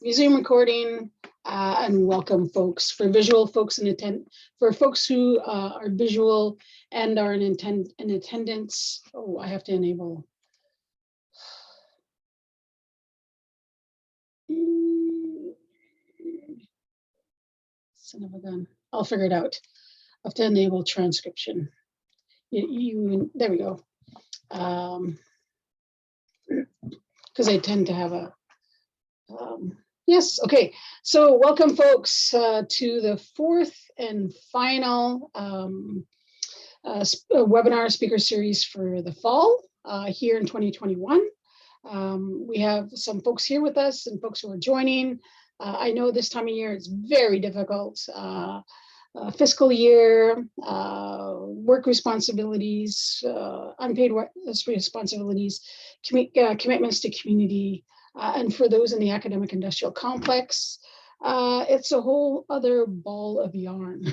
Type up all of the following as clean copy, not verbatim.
Museum recording, and welcome folks. For visual folks for folks who are visual and are in attendance. Oh, I have to enable. Son of a gun. I'll figure it out. I have to enable transcription. There we go. Because I tend to have a yes, okay. So welcome folks to the fourth and final webinar speaker series for the fall here in 2021. We have some folks here with us and folks who are joining. I know this time of year it's very difficult. Fiscal year, work responsibilities, unpaid responsibilities, commitments to community, and for those in the academic industrial complex, it's a whole other ball of yarn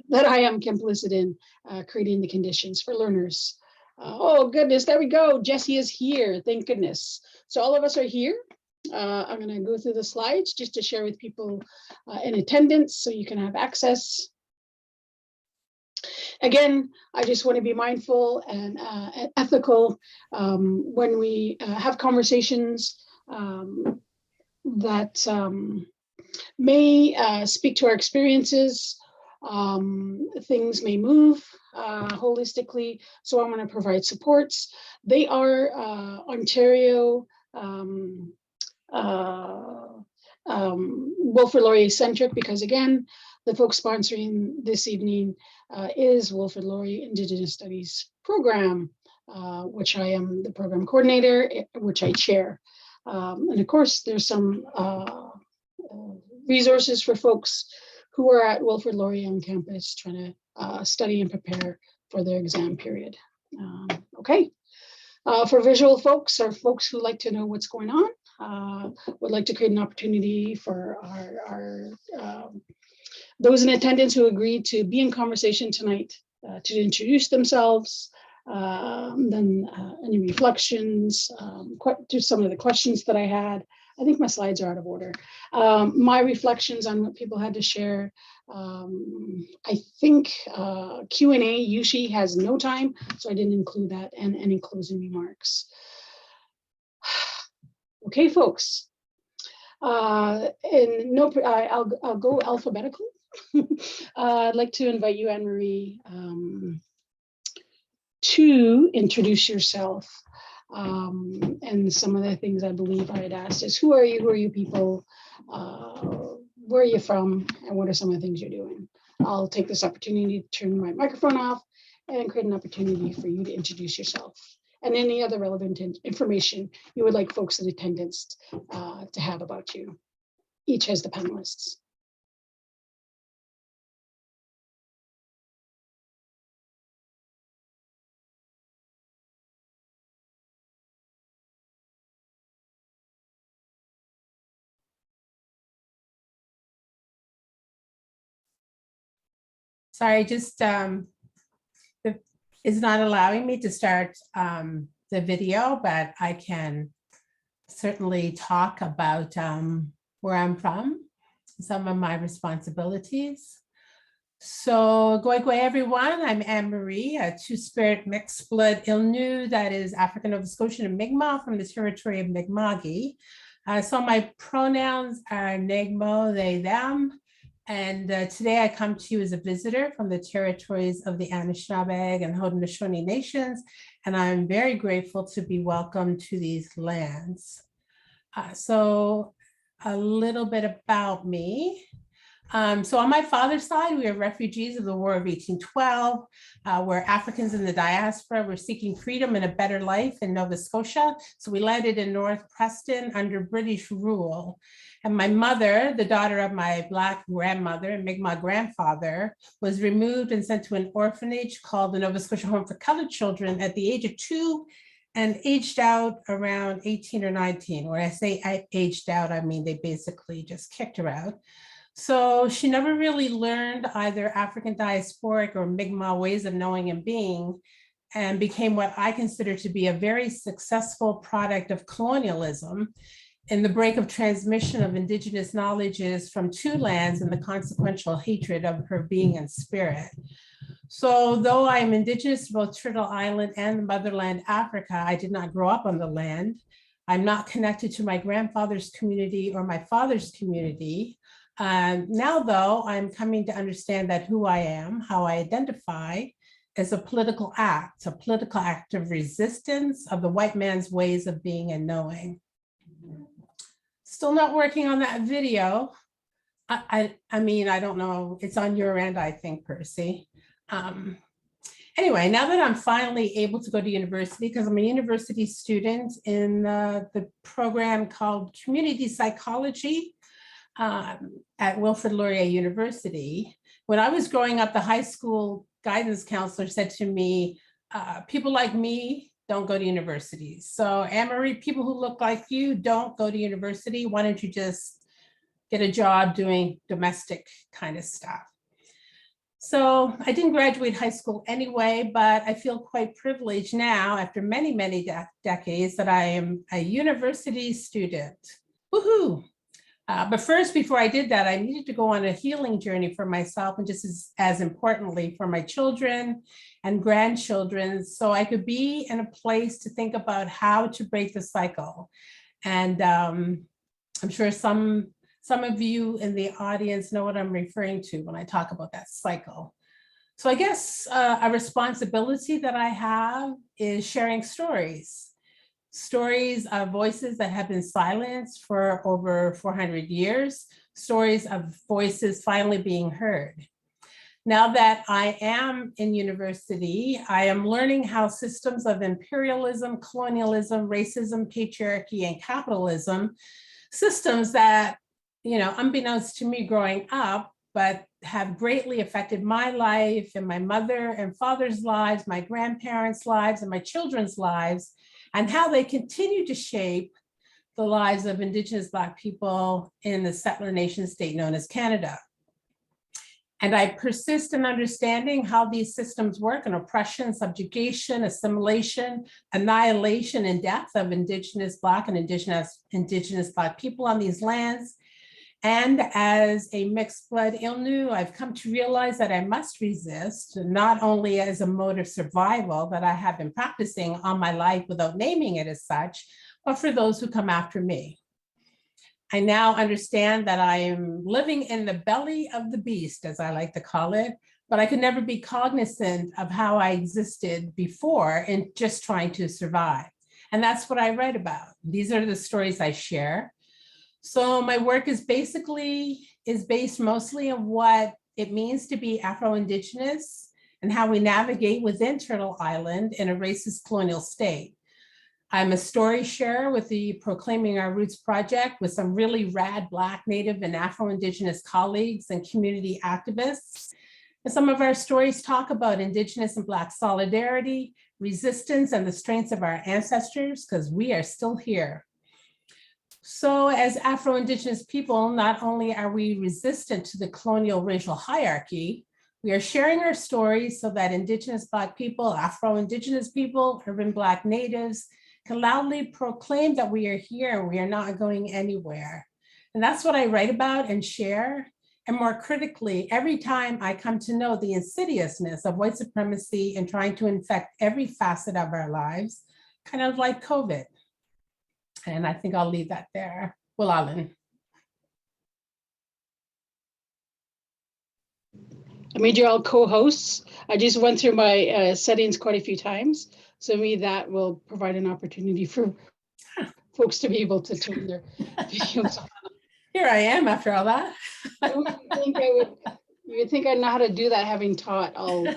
that I am complicit in creating the conditions for learners. Oh goodness, there we go. Jessy is here, thank goodness. So all of us are here. I'm going to go through the slides just to share with people in attendance so you can have access. Again, I just want to be mindful and ethical when we have conversations that may speak to our experiences. Things may move holistically, so I'm going to provide supports. They are Ontario Wilfrid Laurier centric, because again, the folks sponsoring this evening is Wilfrid Laurier Indigenous Studies program, which I am the program coordinator, which I chair. And of course, there's some resources for folks who are at Wilfrid Laurier on campus trying to study and prepare for their exam period. Okay. For visual folks or folks who like to know what's going on, would like to create an opportunity for our those in attendance who agreed to be in conversation tonight to introduce themselves, then any reflections, to some of the questions that I had. I think my slides are out of order. My reflections on what people had to share. I think Q&A usually has no time, so I didn't include that, and any closing remarks. Okay, folks. I'll go alphabetical. I'd like to invite you, Anne-Marie, to introduce yourself. And some of the things I believe I had asked is, who are you people? Where are you from? And what are some of the things you're doing? I'll take this opportunity to turn my microphone off and create an opportunity for you to introduce yourself and any other relevant information you would like folks in attendance to have about you. Each has the panelists. Sorry, just it's not allowing me to start the video, but I can certainly talk about where I'm from, some of my responsibilities. So, Goigoi everyone, I'm Anne-Marie, a two-spirit mixed blood Ilnu, that is African Nova Scotian and Mi'kmaq from the territory of Mi'kmaq. So my pronouns are Negmo, they, them. And today I come to you as a visitor from the territories of the Anishinaabe and Haudenosaunee nations, and I'm very grateful to be welcomed to these lands. So a little bit about me. So on my father's side, we are refugees of the War of 1812, where Africans in the diaspora were seeking freedom and a better life in Nova Scotia. So we landed in North Preston under British rule. And my mother, the daughter of my Black grandmother and Mi'kmaq grandfather, was removed and sent to an orphanage called the Nova Scotia Home for Colored Children at the age of 2 and aged out around 18 or 19. When I say aged out, I mean they basically just kicked her out. So she never really learned either African diasporic or Mi'kmaq ways of knowing and being, and became what I consider to be a very successful product of colonialism. in the break of transmission of Indigenous knowledges from two lands and the consequential hatred of her being and spirit. So though I am Indigenous to both Turtle Island and the motherland, Africa, I did not grow up on the land. I'm not connected to my grandfather's community or my father's community. Now, though, I'm coming to understand that who I am, how I identify, is a political act of resistance of the white man's ways of being and knowing. Still not working on that video. I mean, I don't know, it's on your end, I think, Percy. Anyway, now that I'm finally able to go to university, because I'm a university student in the program called Community Psychology at Wilfrid Laurier University. When I was growing up, the high school guidance counselor said to me, people like me don't go to universities. So Anne-Marie, people who look like you don't go to university. Why don't you just get a job doing domestic kind of stuff? So I didn't graduate high school anyway, but I feel quite privileged now after many, many decades that I am a university student. Woohoo! But first, before I did that, I needed to go on a healing journey for myself and just as importantly for my children and grandchildren, so I could be in a place to think about how to break the cycle. And I'm sure some of you in the audience know what I'm referring to when I talk about that cycle. So I guess a responsibility that I have is sharing stories of voices that have been silenced for over 400 years, stories of voices finally being heard. Now that I am in university, I am learning how systems of imperialism, colonialism, racism, patriarchy, and capitalism, systems that, you know, unbeknownst to me growing up, but have greatly affected my life and my mother and father's lives, my grandparents' lives, and my children's lives, and how they continue to shape the lives of Indigenous Black people in the settler nation state known as Canada. And I persist in understanding how these systems work, and oppression, subjugation, assimilation, annihilation, and death of Indigenous Black and Indigenous Black people on these lands. And as a mixed blood Innu, I've come to realize that I must resist, not only as a mode of survival that I have been practicing all my life without naming it as such, but for those who come after me. I now understand that I am living in the belly of the beast, as I like to call it, but I could never be cognizant of how I existed before in just trying to survive. And that's what I write about. These are the stories I share. So my work is based mostly on what it means to be Afro-Indigenous and how we navigate within Turtle Island in a racist colonial state. I'm a story sharer with the Proclaiming Our Roots project with some really rad Black, Native, and Afro-Indigenous colleagues and community activists. And some of our stories talk about Indigenous and Black solidarity, resistance, and the strengths of our ancestors, because we are still here. So as Afro-Indigenous people, not only are we resistant to the colonial racial hierarchy, we are sharing our stories so that Indigenous Black people, Afro-Indigenous people, urban Black natives can loudly proclaim that we are here and we are not going anywhere. And that's what I write about and share. And more critically, every time I come to know the insidiousness of white supremacy and trying to infect every facet of our lives, kind of like COVID. And I think I'll leave that there. Will Allen. I made you all co-hosts. I just went through my settings quite a few times. So maybe that will provide an opportunity for folks to be able to turn their videos on. Here I am after all that. You would think I know how to do that having taught all.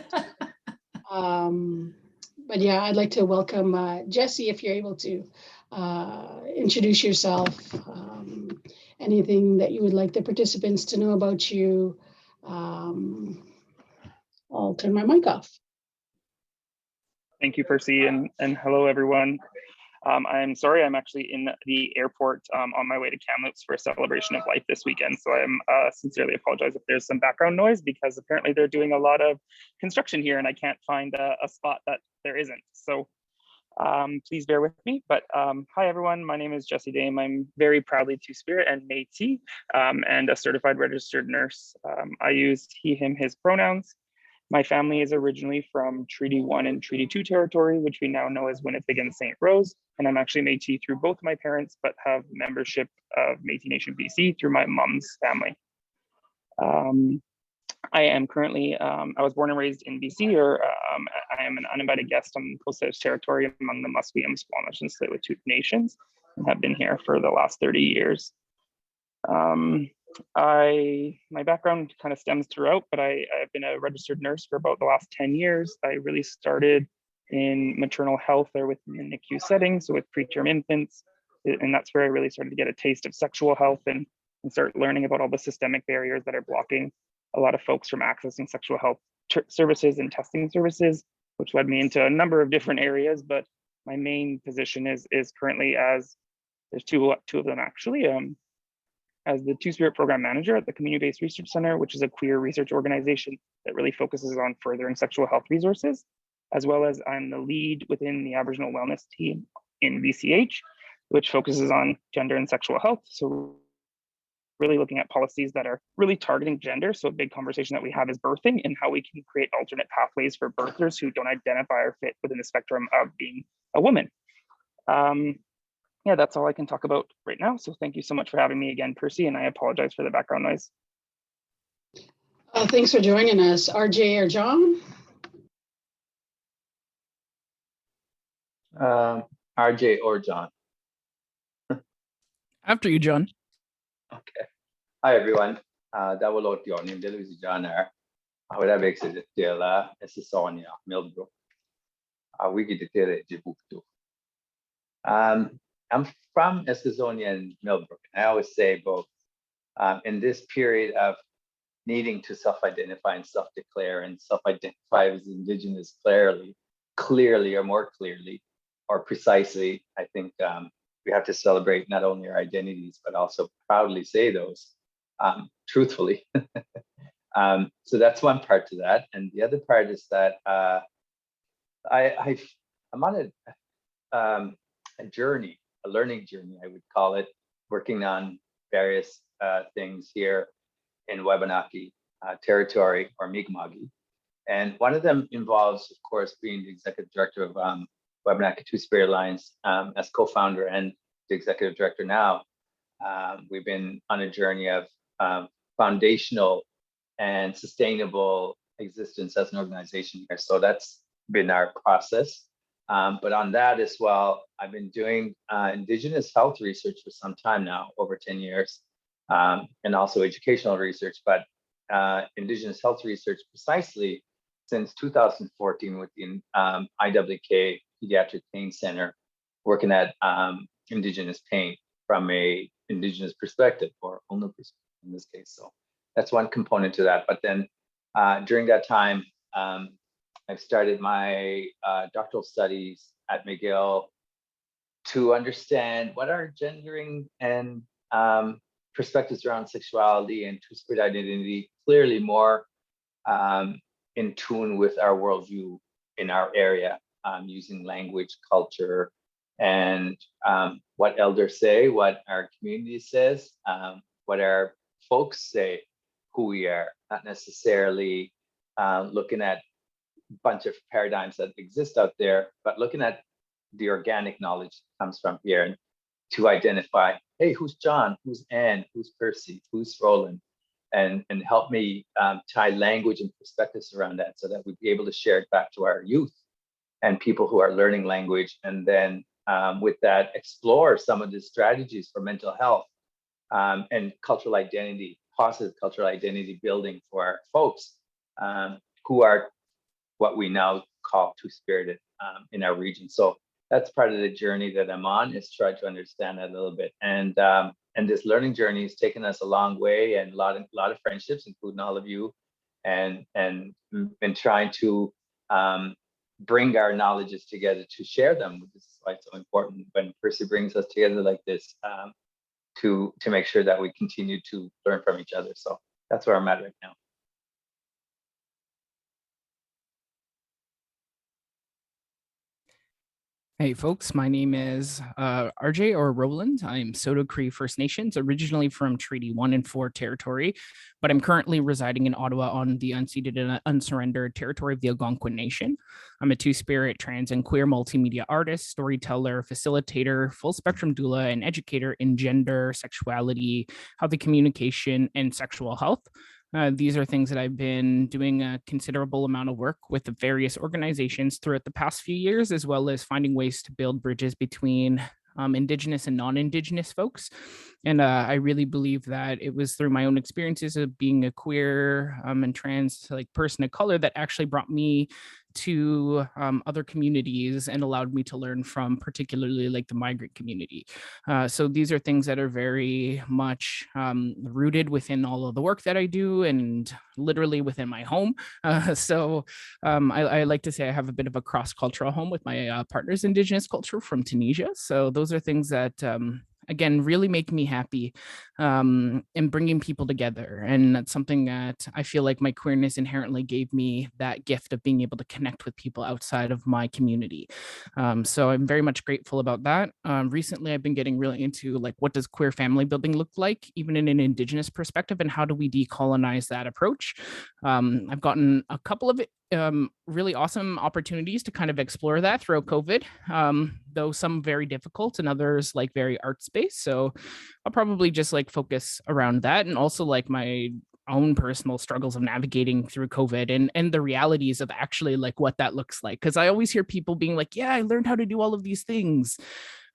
But yeah, I'd like to welcome Jessy, if you're able to introduce yourself, anything that you would like the participants to know about you. I'll turn my mic off. Thank you, Percy, and hello, everyone. I'm sorry, I'm actually in the airport on my way to Kamloops for a celebration of life this weekend. So I'm sincerely apologize if there's some background noise, because apparently they're doing a lot of construction here and I can't find a spot that there isn't. So Please bear with me. But hi, everyone. My name is Jessy Dame. I'm very proudly Two-Spirit and Métis, and a certified registered nurse. I use he, him, his pronouns. My family is originally from Treaty 1 and Treaty 2 territory, which we now know as Winnipeg and St. Rose. And I'm actually Métis through both my parents, but have membership of Métis Nation BC through my mom's family. I am currently, I was born and raised in BC, or I am an uninvited guest on Coast Edge territory among the Musqueam, Squamish, and Tsleil-Waututh nations, and have been here for the last 30 years. My background kind of stems throughout, but I've been a registered nurse for about the last 10 years. I really started in maternal health or within the NICU setting, so with preterm infants, and that's where I really started to get a taste of sexual health and start learning about all the systemic barriers that are blocking a lot of folks from accessing sexual health services and testing services, which led me into a number of different areas. But my main position is currently as, there's two of them actually, as the Two-Spirit Program Manager at the Community-Based Research Center, which is a queer research organization that really focuses on furthering sexual health resources, as well as I'm the lead within the Aboriginal Wellness team in VCH, which focuses on gender and sexual health. So really looking at policies that are really targeting gender. So a big conversation that we have is birthing and how we can create alternate pathways for birthers who don't identify or fit within the spectrum of being a woman. Yeah, that's all I can talk about right now. So thank you so much for having me again, Percy, and I apologize for the background noise. Thanks for joining us, RJ or John. RJ or John. After you, John. Okay. Hi, everyone. Dawalot yon yung Delusi John er. Wala ba exit tela Sonia Millbrook. We get the tele Djibouti. I'm from Essasonia and Millbrook. I always say both. In this period of needing to self-identify and self-declare and self-identify as Indigenous clearly or more clearly or precisely, I think we have to celebrate not only our identities, but also proudly say those truthfully. So that's one part to that. And the other part is that I'm on a journey, a learning journey, I would call it, working on various things here in Wabanaki territory, or Mik'maq. And one of them involves, of course, being the executive director of Wabanaki Two-Spirit Alliance as co-founder and the executive director now. We've been on a journey of foundational and sustainable existence as an organization here. So that's been our process. But on that as well, I've been doing Indigenous health research for some time now, over 10 years, and also educational research, but Indigenous health research precisely since 2014 with the IWK Pediatric Pain Center, working at Indigenous pain from a Indigenous perspective, or owner perspective in this case. So that's one component to that. But then during that time, I've started my doctoral studies at McGill to understand what are gendering and perspectives around sexuality and Two-Spirit identity clearly more in tune with our worldview in our area, using language, culture, and what elders say, what our community says, what our folks say, who we are, not necessarily looking at bunch of paradigms that exist out there, but looking at the organic knowledge that comes from here, and to identify, hey, who's John, who's Anne, who's Percy, who's Roland, and help me tie language and perspectives around that so that we'd be able to share it back to our youth and people who are learning language, and then with that, explore some of the strategies for mental health and cultural identity, positive cultural identity building for our folks who are what we now call two-spirited in our region. So that's part of the journey that I'm on, is try to understand that a little bit. And this learning journey has taken us a long way, and a lot of friendships, including all of you, and been trying to bring our knowledges together to share them. This is why it's so important when Percy brings us together like this to make sure that we continue to learn from each other. So that's where I'm at right now. Hey folks, my name is RJ or Roland. I'm Saulteaux-Cree First Nations, originally from Treaty 1 and 4 territory, but I'm currently residing in Ottawa on the unceded and unsurrendered territory of the Algonquin Nation. I'm a two-spirit, trans, and queer multimedia artist, storyteller, facilitator, full spectrum doula, and educator in gender, sexuality, healthy communication, and sexual health. These are things that I've been doing a considerable amount of work with the various organizations throughout the past few years, as well as finding ways to build bridges between Indigenous and non-Indigenous folks. And I really believe that it was through my own experiences of being a queer and trans person of color that actually brought me to other communities and allowed me to learn from particularly the migrant community. So these are things that are very much rooted within all of the work that I do and literally within my home. I like to say I have a bit of a cross-cultural home with my partner's Indigenous culture from Tunisia. So those are things that again, really make me happy in bringing people together. And that's something that I feel like my queerness inherently gave me that gift of being able to connect with people outside of my community. So I'm very much grateful about that. Recently, I've been getting really into what does queer family building look like, even in an Indigenous perspective, and how do we decolonize that approach? I've gotten a couple of really awesome opportunities to kind of explore that throughout COVID, though some very difficult and others very arts-based. So I'll probably just focus around that, and also my own personal struggles of navigating through COVID and the realities of actually what that looks like. Because I always hear people being like, yeah, I learned how to do all of these things.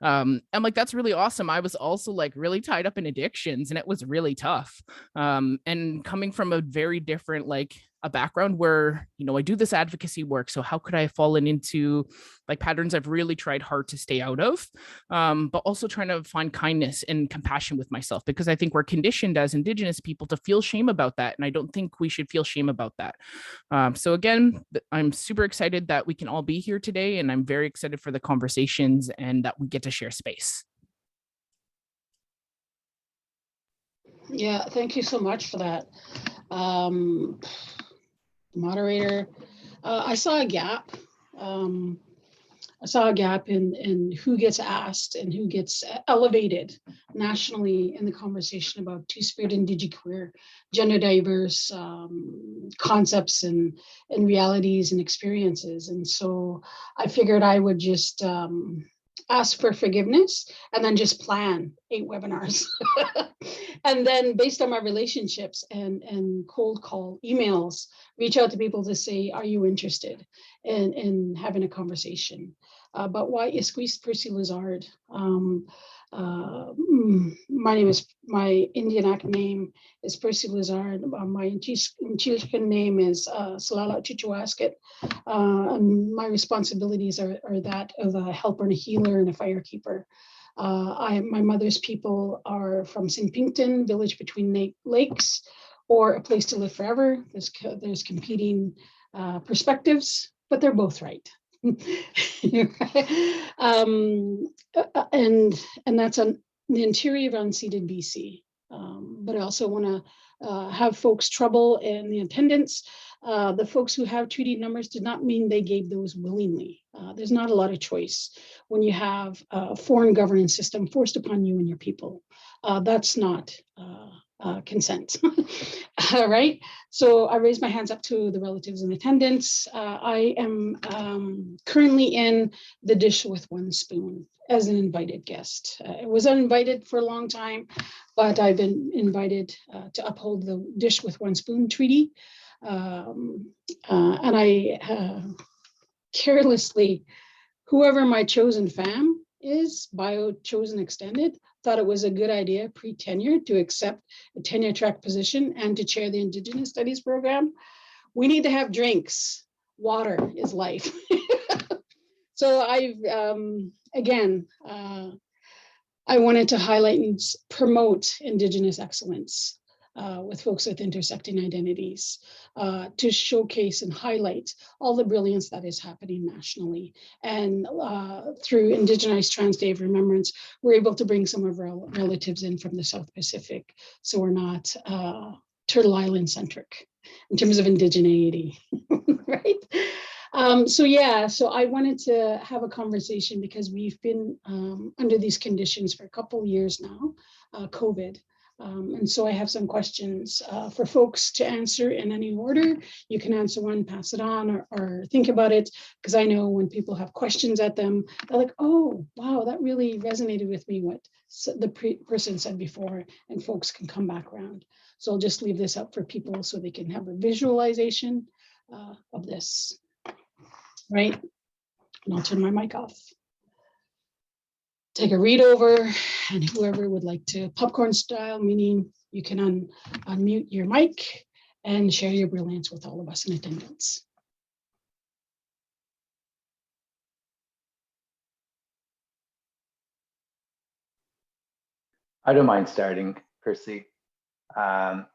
I'm that's really awesome. I was also really tied up in addictions, and it was really tough. And coming from a very different a background where I do this advocacy work, so how could I have fallen into patterns I've really tried hard to stay out of, but also trying to find kindness and compassion with myself, because I think we're conditioned as Indigenous people to feel shame about that, and I don't think we should feel shame about that. So again, I'm super excited that we can all be here today, and I'm very excited for the conversations and that we get to share space. Yeah, thank you so much for that. Moderator, I saw a gap. I saw a gap in who gets asked and who gets elevated nationally in the conversation about two-spirit, indigiqueer, gender diverse concepts and realities and experiences. And so I figured I would just ask for forgiveness and then just plan 8 webinars. And then based on my relationships and cold call emails, reach out to people to say, are you interested in having a conversation? But why is Percy Lazard? My name is, my Indianak name is Percy Lazard. My Chilchican name is Salala Chichuasket. And my responsibilities are that of a helper and a healer and a firekeeper. My mother's people are from St. Pinkton, village between lakes, or a place to live forever. There's competing perspectives, but they're both right. And that's on the interior of unceded BC. But I also want to have folks trouble in the attendance. The folks who have treaty numbers did not mean they gave those willingly. There's not a lot of choice when you have a foreign governance system forced upon you and your people. That's not consent. All right. So I raise my hands up to the relatives in attendance. I am currently in the dish with one spoon as an invited guest. I was uninvited for a long time, but I've been invited to uphold the dish with one spoon treaty. And I carelessly, whoever my chosen fam is, bio chosen extended, thought it was a good idea pre-tenure to accept a tenure track position and to chair the Indigenous Studies program. We need to have drinks. Water is life. So I've, again, I wanted to highlight and promote Indigenous excellence with folks with intersecting identities, to showcase and highlight all the brilliance that is happening nationally. And through Indigenized Trans Day of Remembrance, we're able to bring some of our relatives in from the South Pacific, so we're not Turtle Island centric in terms of indigeneity, right? So I wanted to have a conversation because we've been under these conditions for a couple of years now, COVID. And so I have some questions for folks to answer in any order. You can answer one, pass it on, or think about it, because I know when people have questions at them, they're like, oh, wow, that really resonated with me, what the person said before, and folks can come back around. So I'll just leave this up for people so they can have a visualization of this, right? And I'll turn my mic off. Take a read over, and whoever would like to, popcorn style, meaning you can unmute your mic and share your brilliance with all of us in attendance. I don't mind starting, Percy. I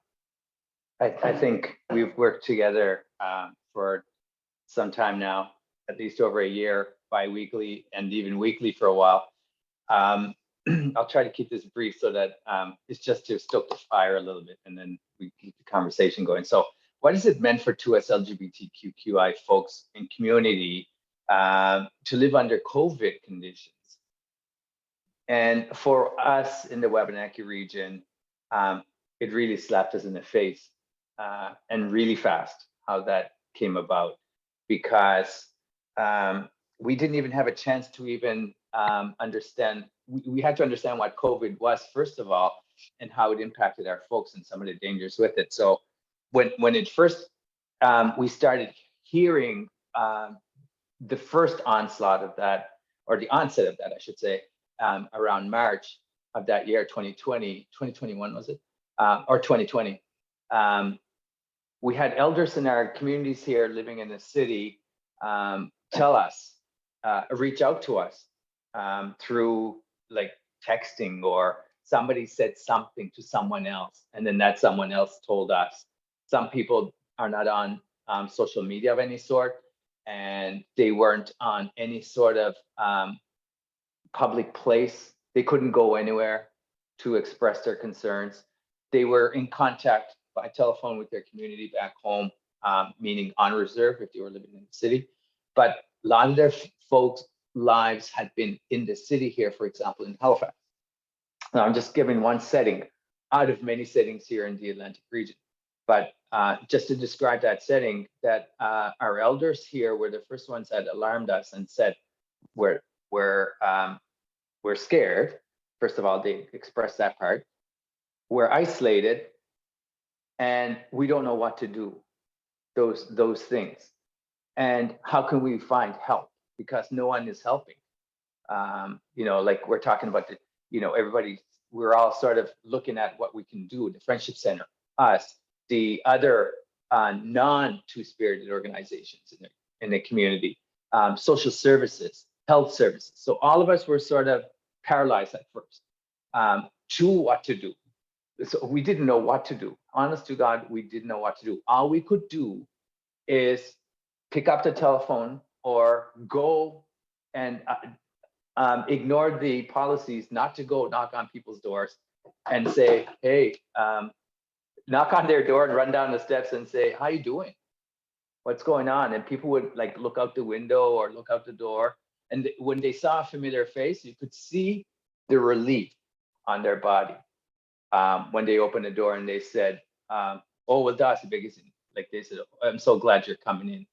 think we've worked together for some time now, at least over a year, bi-weekly and even weekly for a while. I'll try to keep this brief so that it's just to stoke the fire a little bit, and then we keep the conversation going. So what is it meant for 2SLGBTQQI folks in community to live under COVID conditions? And for us in the Wabanaki region, it really slapped us in the face and really fast how that came about, because we didn't even have a chance to even understand. We had to understand what COVID was, first of all, and how it impacted our folks and some of the dangers with it. So when it first, we started hearing the first onslaught of that, or the onset of that, I should say, around March of that year, 2021 was it? Or 2020. We had elders in our communities here living in the city tell us, reach out to us through like texting, or somebody said something to someone else, and then that someone else told us. Some people are not on social media of any sort, and they weren't on any sort of public place. They couldn't go anywhere to express their concerns. They were in contact by telephone with their community back home, meaning on reserve if they were living in the city. But a lot of their folks' lives had been in the city here, for example, in Halifax. Now, I'm just giving one setting out of many settings here in the Atlantic region. But just to describe that setting, that our elders here were the first ones that alarmed us and said, we're scared. First of all, they expressed that part. We're isolated, and we don't know what to do. Those things. And how can we find help? Because no one is helping. Like we're talking about everybody, we're all sort of looking at what we can do. The Friendship Center, us, the other non-two-spirited organizations in the community, social services, health services. So all of us were sort of paralyzed at first to what to do. So we didn't know what to do. Honest to God, we didn't know what to do. All we could do is pick up the telephone or go and ignore the policies not to go knock on people's doors and say, hey, knock on their door and run down the steps and say, how you doing? What's going on? And people would like look out the window or look out the door. And when they saw a familiar face, you could see the relief on their body. When they opened the door and they said, oh, well, that's the biggest thing. Like they said, I'm so glad you're coming in.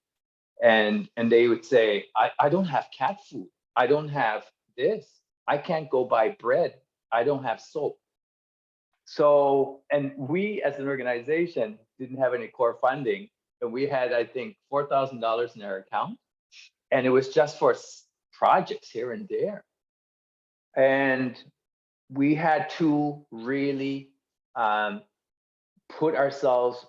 And they would say, I don't have cat food. I don't have this. I can't go buy bread. I don't have soap. So, and we as an organization didn't have any core funding. And we had, I think, $4,000 in our account. And it was just for projects here and there. And we had to really put ourselves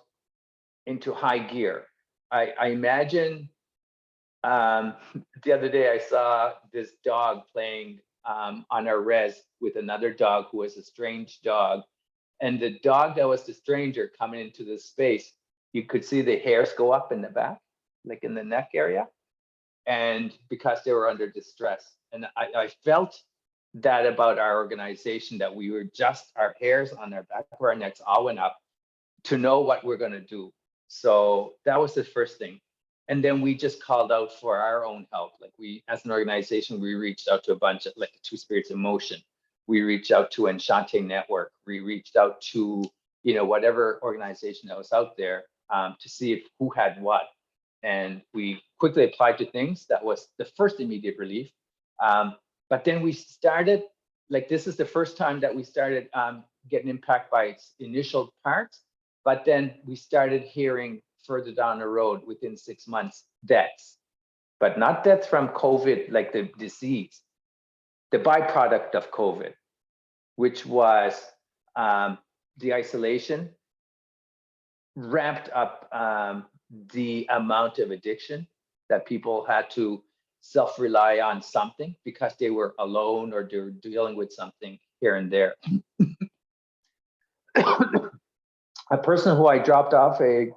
into high gear. I imagine the other day I saw this dog playing on our res with another dog who was a strange dog. And the dog that was the stranger coming into this space, you could see the hairs go up in the back, like in the neck area. And because they were under distress. And I felt that about our organization, that we were just, our hairs on our back of our necks all went up to know what we're going to do. So that was the first thing. And then we just called out for our own help. Like we, as an organization, we reached out to a bunch of like the Two Spirits in Motion. We reached out to Enchante Network. We reached out to, you know, whatever organization that was out there to see if who had what. And we quickly applied to things. That was the first immediate relief. But then we started, like this is the first time that we started getting impacted by its initial parts. But then we started hearing further down the road within 6 months, deaths, but not deaths from COVID, like the disease, the byproduct of COVID, which was the isolation, ramped up the amount of addiction that people had to self-rely on something because they were alone or they were dealing with something here and there. A person who I dropped off a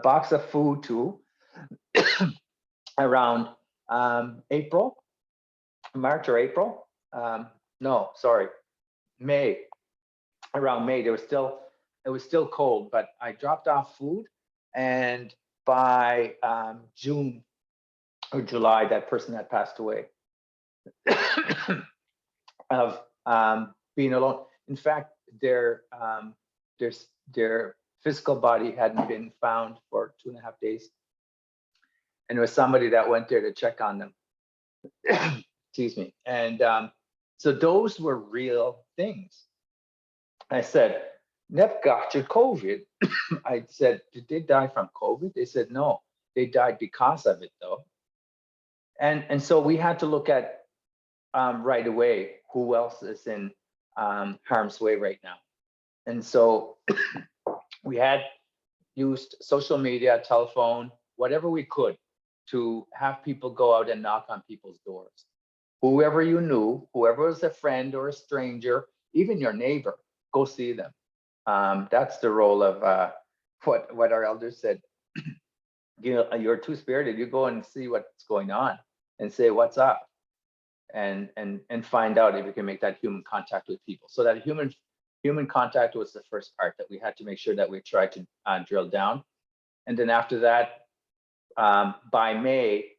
box of food to around March or April. No, sorry, May. Around May, it was still cold, but I dropped off food, and by June or July, that person had passed away of being alone. In fact, their physical body hadn't been found for 2.5 days. And it was somebody that went there to check on them. Excuse me. And so those were real things. I said, Nep got you COVID. I said, did they die from COVID? They said, no, they died because of it though. And so we had to look at right away, who else is in harm's way right now. And so we had used social media, telephone, whatever we could to have people go out and knock on people's doors. Whoever you knew, whoever was a friend or a stranger, even your neighbor, go see them. That's the role of what our elders said. You know, you're two-spirited, you go and see what's going on and say, what's up? And find out if you can make that human contact with people. So that human contact was the first part that we had to make sure that we tried to drill down. And then after that, by May,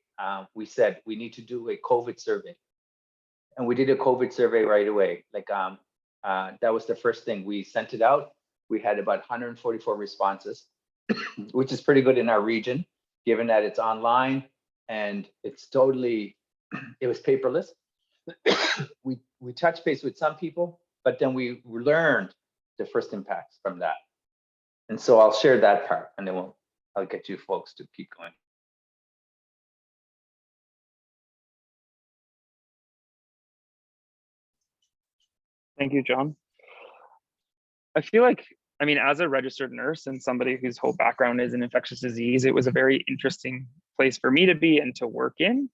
we said we need to do a COVID survey. And we did a COVID survey right away. Like that was the first thing. We sent it out. We had about 144 responses, which is pretty good in our region, given that it's online and it's totally, it was paperless. We touched base with some people, but then we learned the first impacts from that. And so I'll share that part, and then I'll get you folks to keep going. Thank you, John. I feel like, I mean, as a registered nurse and somebody whose whole background is in infectious disease, it was a very interesting place for me to be and to work in,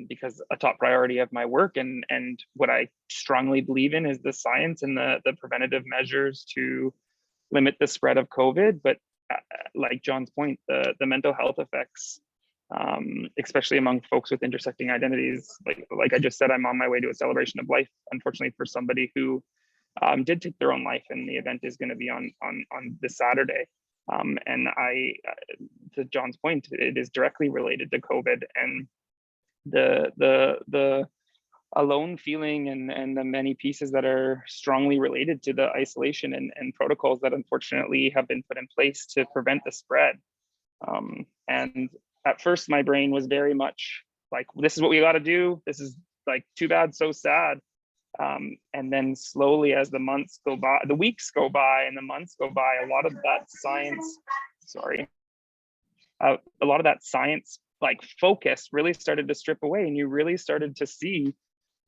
because a top priority of my work and what I strongly believe in is the science and the preventative measures to limit the spread of COVID. But like John's point, the mental health effects, especially among folks with intersecting identities, like I just said, I'm on my way to a celebration of life, unfortunately, for somebody who did take their own life, and the event is going to be on this Saturday. And to John's point, it is directly related to COVID and the alone feeling and the many pieces that are strongly related to the isolation and protocols that unfortunately have been put in place to prevent the spread. And at first my brain was very much like, this is what we got to do. This is like too bad, so sad. And then slowly as the months go by, the weeks go by and the months go by, a lot of that science, a lot of that science like focus really started to strip away, and you really started to see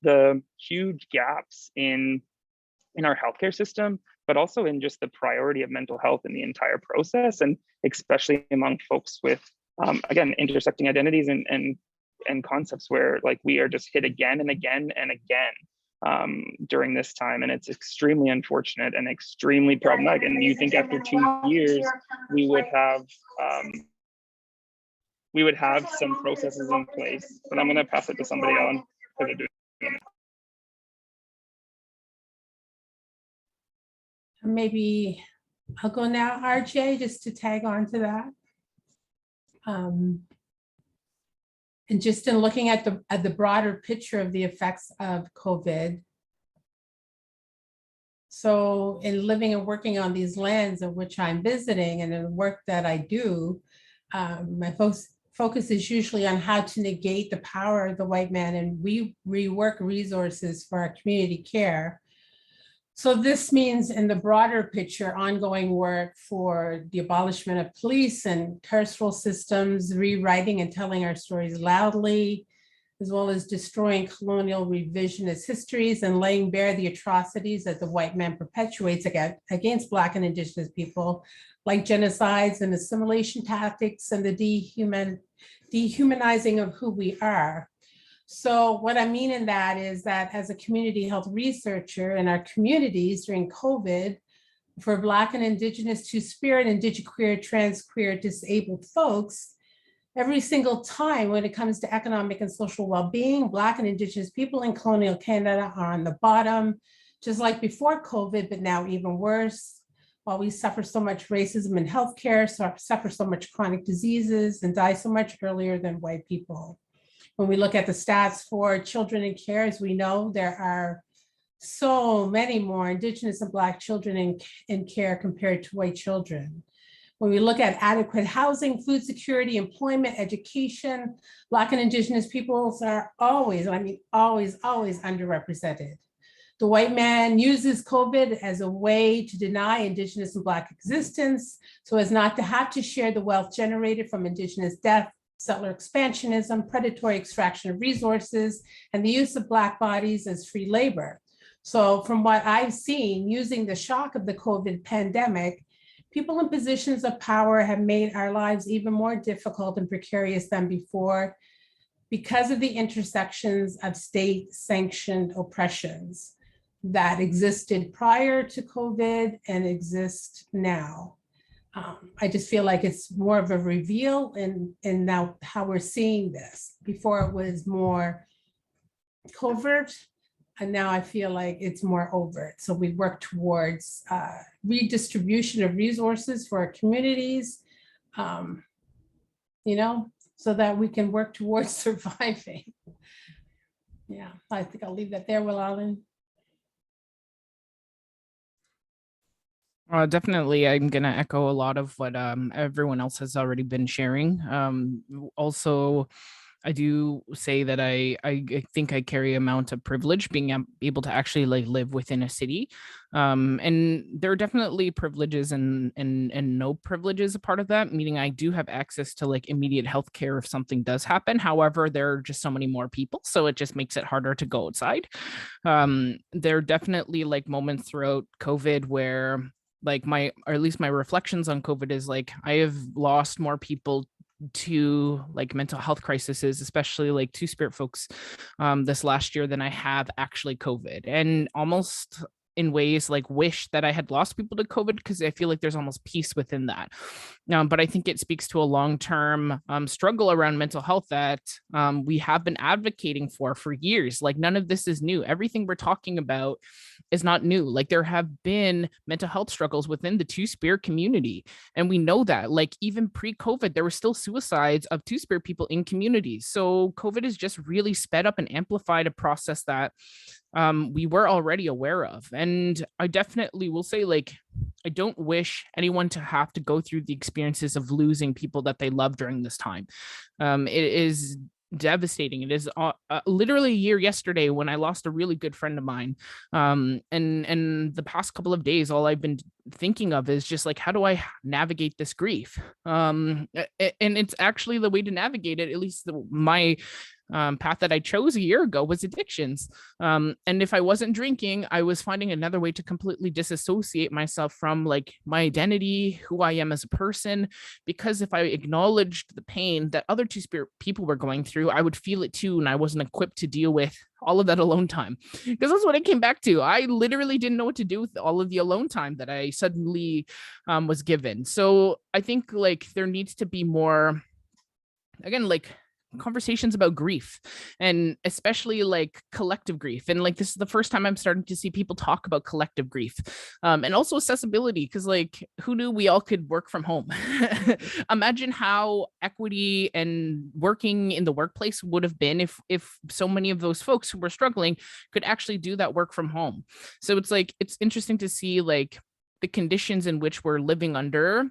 the huge gaps in our healthcare system, but also in just the priority of mental health in the entire process, and especially among folks with again, intersecting identities and concepts where like we are just hit again and again and again during this time. And it's extremely unfortunate and extremely problematic. And you think after 2 years, we would have some processes in place, but I'm going to pass it to somebody else. Maybe I'll go now, RJ, just to tag on to that. And just in looking at the broader picture of the effects of COVID. So in living and working on these lands of which I'm visiting and in the work that I do, my focus is usually on how to negate the power of the white man and rework resources for our community care. So this means in the broader picture, ongoing work for the abolishment of police and carceral systems, rewriting and telling our stories loudly, as well as destroying colonial revisionist histories and laying bare the atrocities that the white man perpetuates against Black and Indigenous people, like genocides and assimilation tactics and the dehumanizing of who we are. So what I mean in that is that as a community health researcher in our communities during COVID, for Black and Indigenous, Two-Spirit, Indiqueer, trans, queer, disabled folks, every single time when it comes to economic and social well-being, Black and Indigenous people in colonial Canada are on the bottom, just like before COVID, but now even worse. While we suffer so much racism in healthcare, suffer so much chronic diseases and die so much earlier than white people. When we look at the stats for children in care, as we know, there are so many more Indigenous and Black children in care compared to white children. When we look at adequate housing, food security, employment, education, Black and Indigenous peoples are always, I mean, always underrepresented. The white man uses COVID as a way to deny Indigenous and Black existence so as not to have to share the wealth generated from Indigenous death, settler expansionism, predatory extraction of resources, and the use of Black bodies as free labor. So from what I've seen, using the shock of the COVID pandemic, people in positions of power have made our lives even more difficult and precarious than before because of the intersections of state-sanctioned oppressions that existed prior to COVID and exist now. I just feel like it's more of a reveal in now how we're seeing this. Before it was more covert, and now I feel like it's more overt. So we work towards redistribution of resources for our communities, you know, so that we can work towards surviving. Yeah, I think I'll leave that there, Roland. Definitely, I'm going to echo a lot of what everyone else has already been sharing. Also, I do say that I think I carry amount of privilege being able to actually like live within a city. And there are definitely privileges and no privileges a part of that, meaning I do have access to like immediate health care if something does happen. However, there are just so many more people, so it just makes it harder to go outside. There are definitely like moments throughout COVID where like or at least my reflections on COVID is like, I have lost more people to like mental health crises, especially like Two-Spirit folks this last year than I have actually COVID, and almost in ways like wish that I had lost people to COVID because I feel like there's almost peace within that. But I think it speaks to a long-term struggle around mental health that we have been advocating for years. Like none of this is new. Everything we're talking about is not new. Like there have been mental health struggles within the Two-Spirit community. And we know that like even pre-COVID, there were still suicides of Two-Spirit people in communities. So COVID has just really sped up and amplified a process that we were already aware of. And I definitely will say, like, I don't wish anyone to have to go through the experiences of losing people that they love during this time. It is devastating. It is literally a year yesterday when I lost a really good friend of mine. And the past couple of days, all I've been thinking of is just like, how do I navigate this grief? And it's actually the way to navigate it, at least my path that I chose a year ago was addictions. And if I wasn't drinking, I was finding another way to completely disassociate myself from like my identity, who I am as a person, because if I acknowledged the pain that other Two-Spirit people were going through, I would feel it too. And I wasn't equipped to deal with all of that alone time, because that's what it came back to. I literally didn't know what to do with all of the alone time that I suddenly was given. So I think like there needs to be more, again, like conversations about grief, and especially like collective grief. And like, this is the first time I'm starting to see people talk about collective grief, and also accessibility, because like, who knew we all could work from home? Imagine how equity and working in the workplace would have been if so many of those folks who were struggling could actually do that work from home. So it's like, it's interesting to see like the conditions in which we're living under,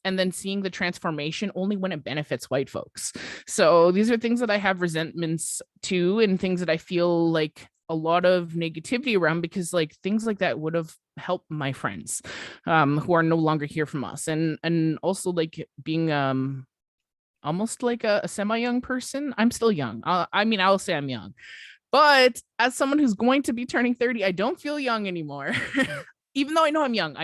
and then seeing the transformation only when it benefits white folks. So these are things that I have resentments to, and things that I feel like a lot of negativity around, because like things like that would have helped my friends who are no longer here from us. And also like being almost like a semi-young person. I'm still young. I mean, I'll say I'm young, but as someone who's going to be turning 30, I don't feel young anymore. Even though I know I'm young,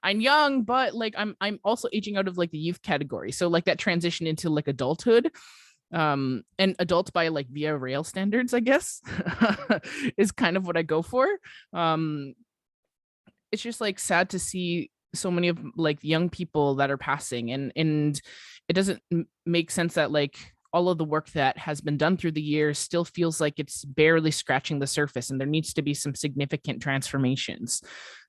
I'm young, but like I'm also aging out of like the youth category. So like that transition into like adulthood, and adult by like via rail standards, I guess, is kind of what I go for. It's just like sad to see so many of like young people that are passing, and it doesn't make sense that like all of the work that has been done through the years still feels like it's barely scratching the surface, and there needs to be some significant transformations.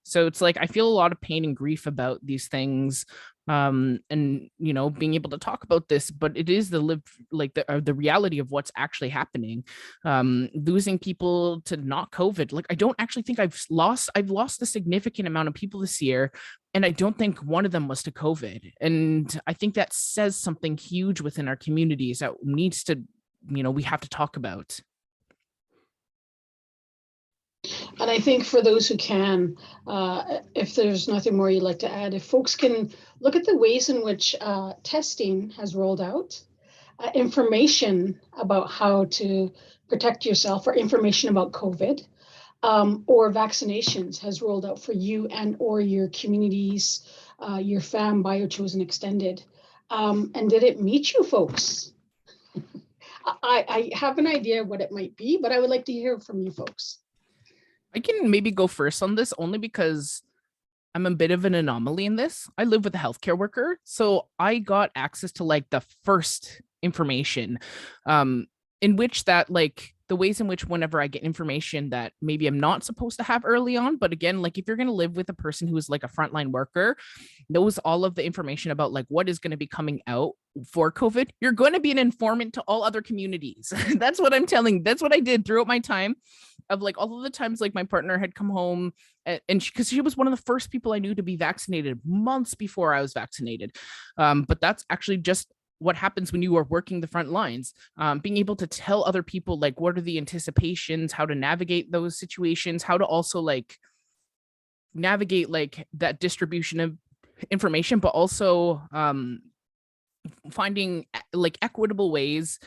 So it's like, I feel a lot of pain and grief about these things, and you know, being able to talk about this, but it is the reality of what's actually happening. Losing people to not COVID. Like, I don't actually think I've lost a significant amount of people this year, and I don't think one of them was to COVID. And I think that says something huge within our communities that needs to, you know, we have to talk about. And I think for those who can, if there's nothing more you'd like to add, if folks can look at the ways in which testing has rolled out, information about how to protect yourself, or information about COVID, or vaccinations has rolled out for you and or your communities, your fam, biochosen extended. And did it meet you folks? I have an idea what it might be, but I would like to hear from you folks. I can maybe go first on this, only because I'm a bit of an anomaly in this. I live with a healthcare worker, so I got access to like the first information, in which that like the ways in which whenever I get information that maybe I'm not supposed to have early on. But again, like if you're going to live with a person who is like a frontline worker, knows all of the information about like what is going to be coming out for COVID, you're going to be an informant to all other communities. That's what I'm telling. That's what I did throughout my time, of like all of the times like my partner had come home, and because she was one of the first people I knew to be vaccinated months before I was vaccinated. But that's actually just what happens when you are working the front lines, being able to tell other people like what are the anticipations, how to navigate those situations, how to also like navigate like that distribution of information, but also finding like equitable ways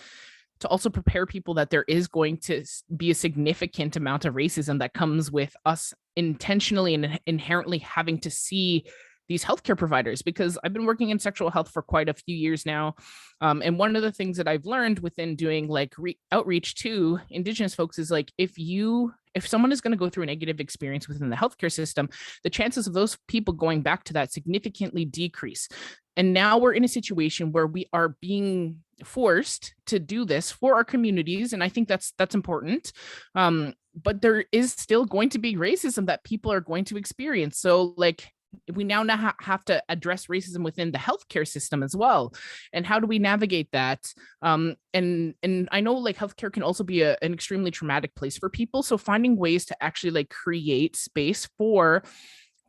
to also prepare people that there is going to be a significant amount of racism that comes with us intentionally and inherently having to see these healthcare providers, because I've been working in sexual health for quite a few years now. And one of the things that I've learned within doing like outreach to Indigenous folks is like, if someone is going to go through a negative experience within the healthcare system, the chances of those people going back to that significantly decrease. And now we're in a situation where we are being forced to do this for our communities. And I think that's important. But there is still going to be racism that people are going to experience. So like, we now have to address racism within the healthcare system as well. And how do we navigate that? And I know like healthcare can also be an extremely traumatic place for people. So finding ways to actually like create space for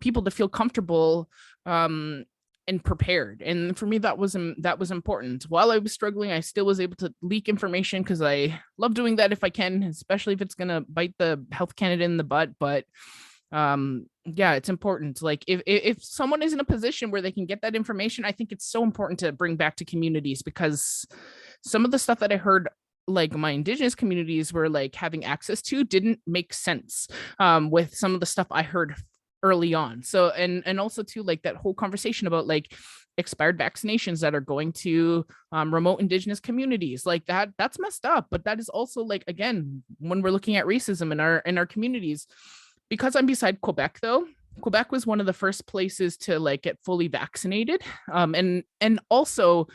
people to feel comfortable and prepared. And for me, that was important. While I was struggling, I still was able to leak information, because I love doing that if I can, especially if it's going to bite the Health Canada in the butt. But yeah, it's important. Like if someone is in a position where they can get that information, I think it's so important to bring back to communities, because some of the stuff that I heard like my Indigenous communities were like having access to didn't make sense with some of the stuff I heard early on. So and also too, like that whole conversation about like expired vaccinations that are going to remote Indigenous communities, like that's messed up. But that is also like, again, when we're looking at racism in our communities. Because I'm beside Quebec, though, Quebec was one of the first places to like get fully vaccinated. And also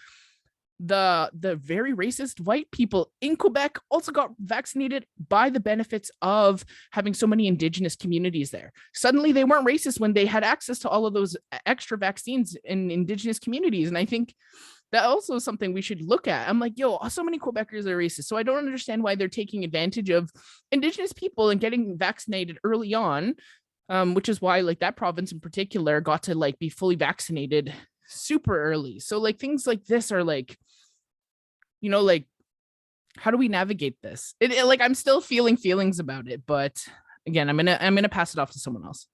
the very racist white people in Quebec also got vaccinated by the benefits of having so many Indigenous communities there. Suddenly they weren't racist when they had access to all of those extra vaccines in Indigenous communities. And I think that also is something we should look at. I'm like, yo, so many Quebecers are racist. So I don't understand why they're taking advantage of Indigenous people and getting vaccinated early on, which is why like that province in particular got to like be fully vaccinated super early. So like things like this are like, you know, like, how do we navigate this? Like, I'm still feeling feelings about it, but again, I'm gonna pass it off to someone else.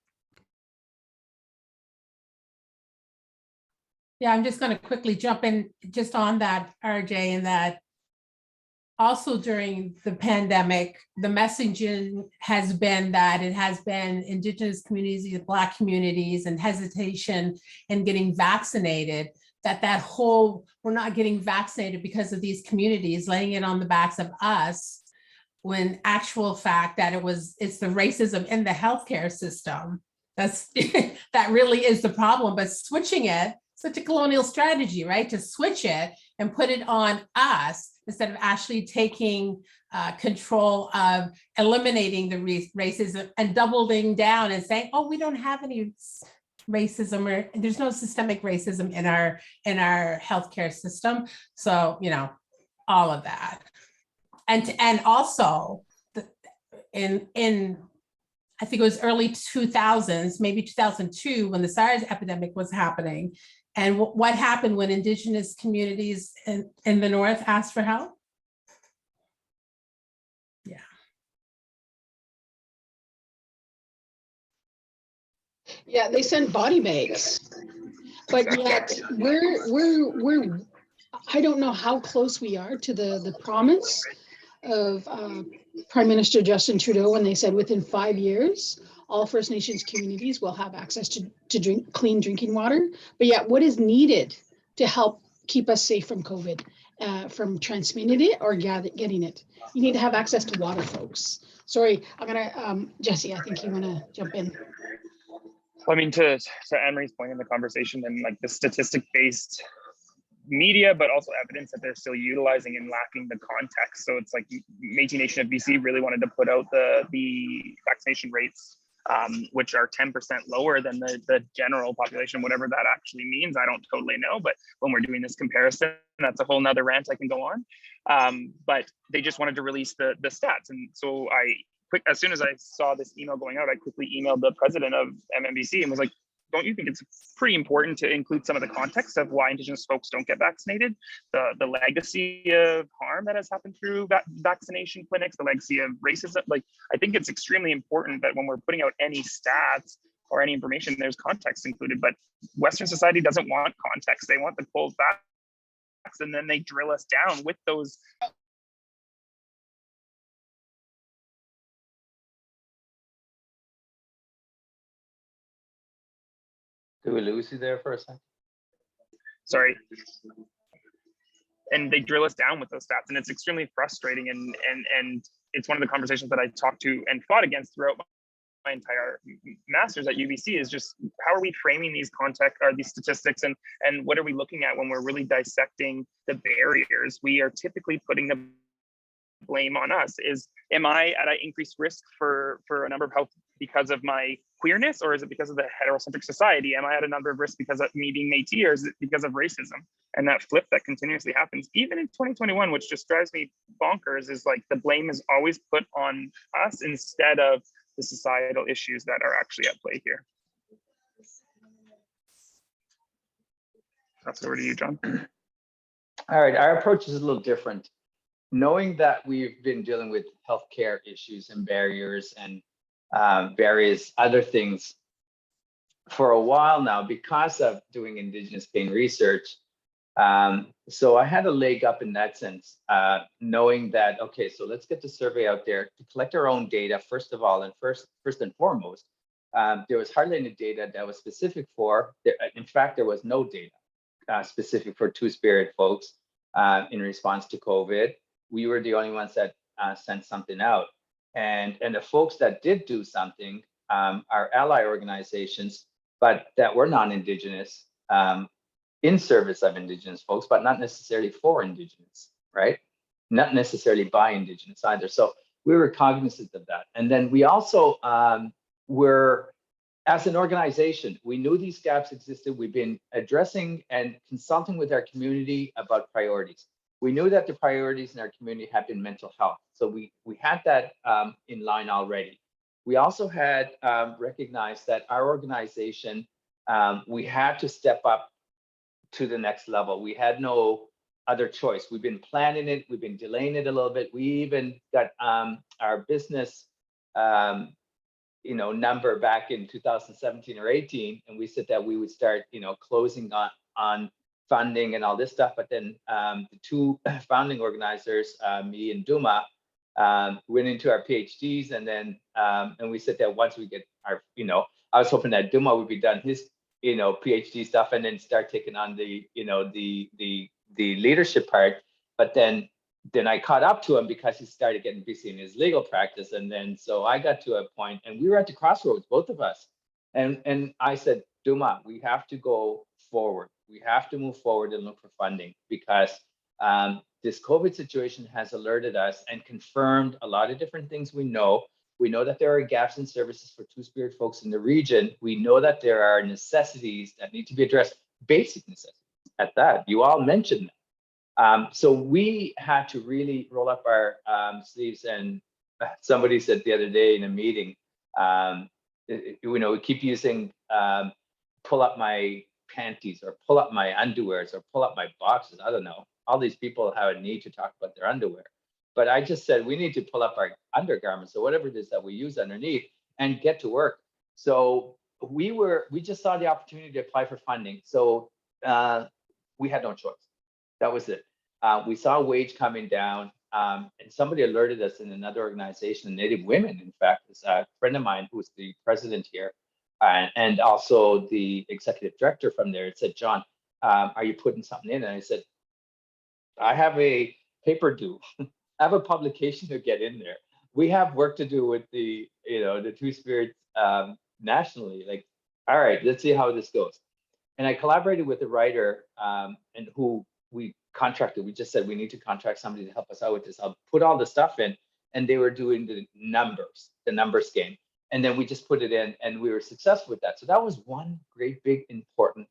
Yeah, I'm just going to quickly jump in just on that, RJ, and that also during the pandemic, the messaging has been that it has been Indigenous communities, Black communities, and hesitation in getting vaccinated. That whole, we're not getting vaccinated because of these communities, laying it on the backs of us, when actual fact that it's the racism in the healthcare system that's that really is the problem. But switching it, such a colonial strategy, right? To switch it and put it on us instead of actually taking control of eliminating the racism and doubling down and saying, oh, we don't have any racism, or there's no systemic racism in our healthcare system. So, you know, all of that. And also in I think it was early 2000s, maybe 2002, when the SARS epidemic was happening. And what happened when Indigenous communities in the North asked for help? Yeah. Yeah, they sent body bags, but yet we're I don't know how close we are to the promise of Prime Minister Justin Trudeau when they said within 5 years, all First Nations communities will have access to clean drinking water. But yet what is needed to help keep us safe from COVID, from transmitting it or getting it? You need to have access to water, folks. Sorry, I'm gonna, Jessy, I think you wanna jump in. Well, I mean, to Anne-Marie's point in the conversation, and like the statistic-based media, but also evidence that they're still utilizing and lacking the context. So it's like Métis Nation of BC really wanted to put out the vaccination rates, which are 10% lower than the general population, whatever that actually means. I don't totally know, but when we're doing this comparison, that's a whole nother rant I can go on. But they just wanted to release the stats. And so as soon as I saw this email going out, I quickly emailed the president of MMBC and was like, don't you think it's pretty important to include some of the context of why Indigenous folks don't get vaccinated, the legacy of harm that has happened through vaccination clinics, the legacy of racism? Like, I think it's extremely important that when we're putting out any stats or any information, there's context included. But Western society doesn't want context. They want the cold facts, and then they drill us down with those. Did we lose you there for a second? Sorry. And they drill us down with those stats, and it's extremely frustrating. And it's one of the conversations that I talked to and fought against throughout my entire master's at UBC is just how are we framing these context or these statistics, and what are we looking at when we're really dissecting the barriers? We are typically putting the blame on us. Am I at an increased risk for a number of health because of my queerness, or is it because of the heterocentric society? Am I at a number of risk because of me being Métis, or is it because of racism? And that flip that continuously happens, even in 2021, which just drives me bonkers, is like the blame is always put on us instead of the societal issues that are actually at play here. That's over to you, John. All right, our approach is a little different. Knowing that we've been dealing with healthcare issues and barriers and various other things for a while now because of doing Indigenous pain research. So I had a leg up in that sense, knowing that, okay, so let's get the survey out there to collect our own data, first of all, and first and foremost. There was hardly any data that was specific for, in fact, there was no data specific for Two-Spirit folks in response to COVID. We were the only ones that sent something out. And the folks that did do something are ally organizations, but that were non-Indigenous, in service of Indigenous folks, but not necessarily for Indigenous, right? Not necessarily by Indigenous either. So we were cognizant of that. And then we also were, as an organization, we knew these gaps existed. We've been addressing and consulting with our community about priorities. We knew that the priorities in our community have been mental health. So we had that in line already. We also had recognized that our organization, we had to step up to the next level. We had no other choice. We've been planning it. We've been delaying it a little bit. We even got our business number back in 2017 or 18, and we said that we would start, closing on funding and all this stuff. But then the two founding organizers, me and Duma, went into our PhDs, and then and we said that once we get our, I was hoping that Duma would be done his, PhD stuff and then start taking on the, the leadership part. But then I caught up to him because he started getting busy in his legal practice. And then so I got to a point, and we were at the crossroads, both of us. And I said, Duma, we have to go forward. We have to move forward and look for funding, because this COVID situation has alerted us and confirmed a lot of different things we know. We know that there are gaps in services for Two-Spirit folks in the region. We know that there are necessities that need to be addressed, basic necessities at that. You all mentioned that. So we had to really roll up our sleeves. And somebody said the other day in a meeting, we keep using pull up my panties or pull up my underwears or pull up my boxes. I don't know. All these people have a need to talk about their underwear. But I just said, we need to pull up our undergarments or whatever it is that we use underneath and get to work. So we just saw the opportunity to apply for funding. So we had no choice. That was it. We saw wage coming down, and somebody alerted us in another organization, Native Women, in fact, is a friend of mine who's the president here, and also the executive director from there. It said, John, are you putting something in? And I said, I have a paper due. I have a publication to get in there. We have work to do with the, the Two-Spirit nationally. Like, all right, let's see how this goes. And I collaborated with a writer and who we contracted. We just said, we need to contract somebody to help us out with this. I'll put all the stuff in, and they were doing the numbers game. And then we just put it in, and we were successful with that. So that was one great, big, important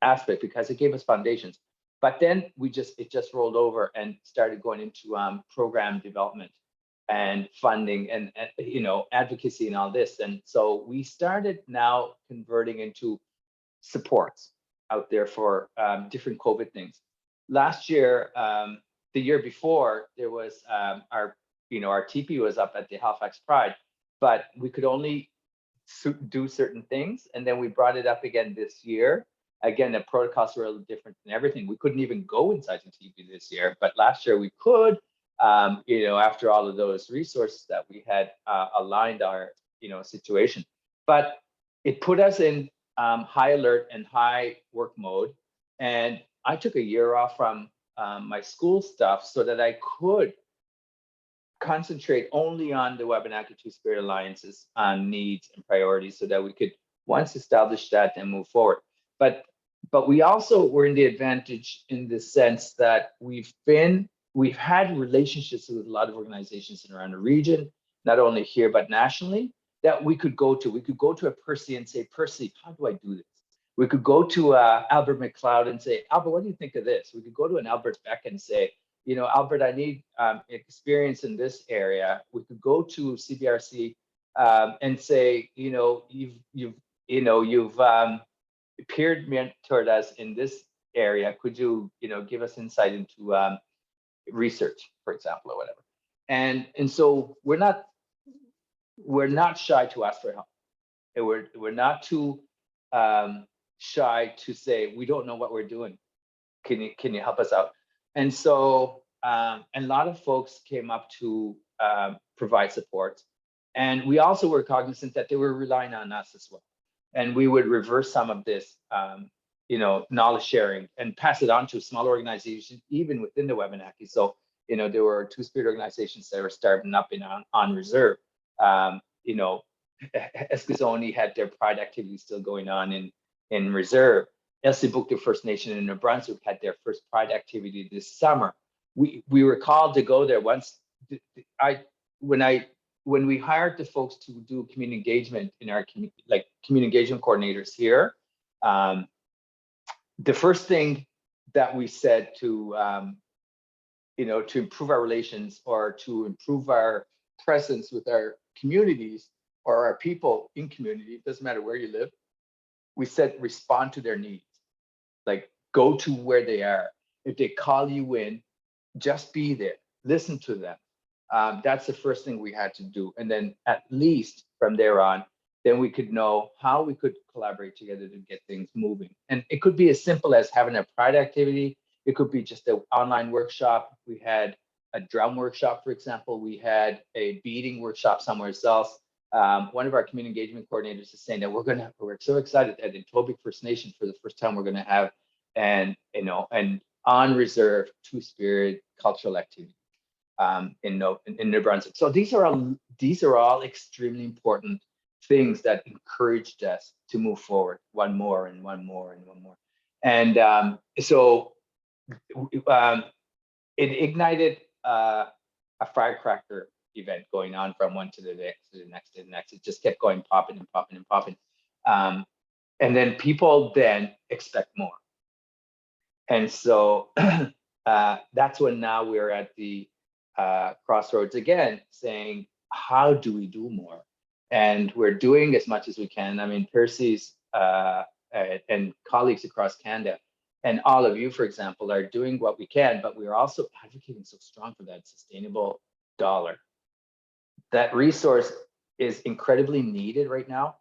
aspect, because it gave us foundations. But then it just rolled over and started going into program development and funding and advocacy and all this. And so we started now converting into supports out there for different COVID things. Last year, the year before, there was our TP was up at the Halifax Pride, but we could only do certain things. And then we brought it up again this year. Again, the protocols were a little different than everything. We couldn't even go inside the TV this year, but last year we could, after all of those resources that we had aligned our, situation. But it put us in high alert and high work mode. And I took a year off from my school stuff so that I could concentrate only on the Wabanaki Two-Spirit Alliance's needs and priorities, so that we could once establish that and move forward. But we also were in the advantage in the sense that we've had relationships with a lot of organizations around the region, not only here, but nationally, that we could go to. We could go to a Percy and say, Percy, how do I do this? We could go to Albert McLeod and say, Albert, what do you think of this? We could go to an Albert Beck and say, Albert, I need experience in this area. We could go to CBRC and say, you've peer mentored us in this area. Could you, give us insight into research, for example, or whatever? And so we're not shy to ask for help. And we're not too shy to say, we don't know what we're doing. Can you help us out? And so a lot of folks came up to provide support. And we also were cognizant that they were relying on us as well. And we would reverse some of this, knowledge sharing and pass it on to small organizations, even within the Wabanaki. So, there were Two-Spirit organizations that were starting up on reserve. Eskizoni had their pride activities still going on in reserve. Elsipogtog First Nation in New Brunswick had their first Pride activity this summer. We were called to go there once. When we hired the folks to do community engagement in our community engagement coordinators here, the first thing that we said to to improve our relations or to improve our presence with our communities or our people in community, it doesn't matter where you live, we said respond to their needs. Like, go to where they are. If they call you in, just be there, listen to them. That's the first thing we had to do. And then at least from there on, then we could know how we could collaborate together to get things moving. And it could be as simple as having a Pride activity. It could be just an online workshop. We had a drum workshop, for example. We had a beading workshop somewhere else. One of our community engagement coordinators is saying that we're so excited that in Tobic First Nation, for the first time, we're going to have an on reserve Two-Spirit cultural activity in New Brunswick. So these are all extremely important things that encouraged us to move forward, one more and one more and one more. And so it ignited a firecracker event going on from one to the next, to the next, to the next. It just kept going, popping and popping and popping. And then people then expect more. And so that's when now we're at the crossroads again, saying, how do we do more? And we're doing as much as we can. I mean, Percy's and colleagues across Canada and all of you, for example, are doing what we can, but we're also advocating so strong for that sustainable dollar. That resource is incredibly needed right now.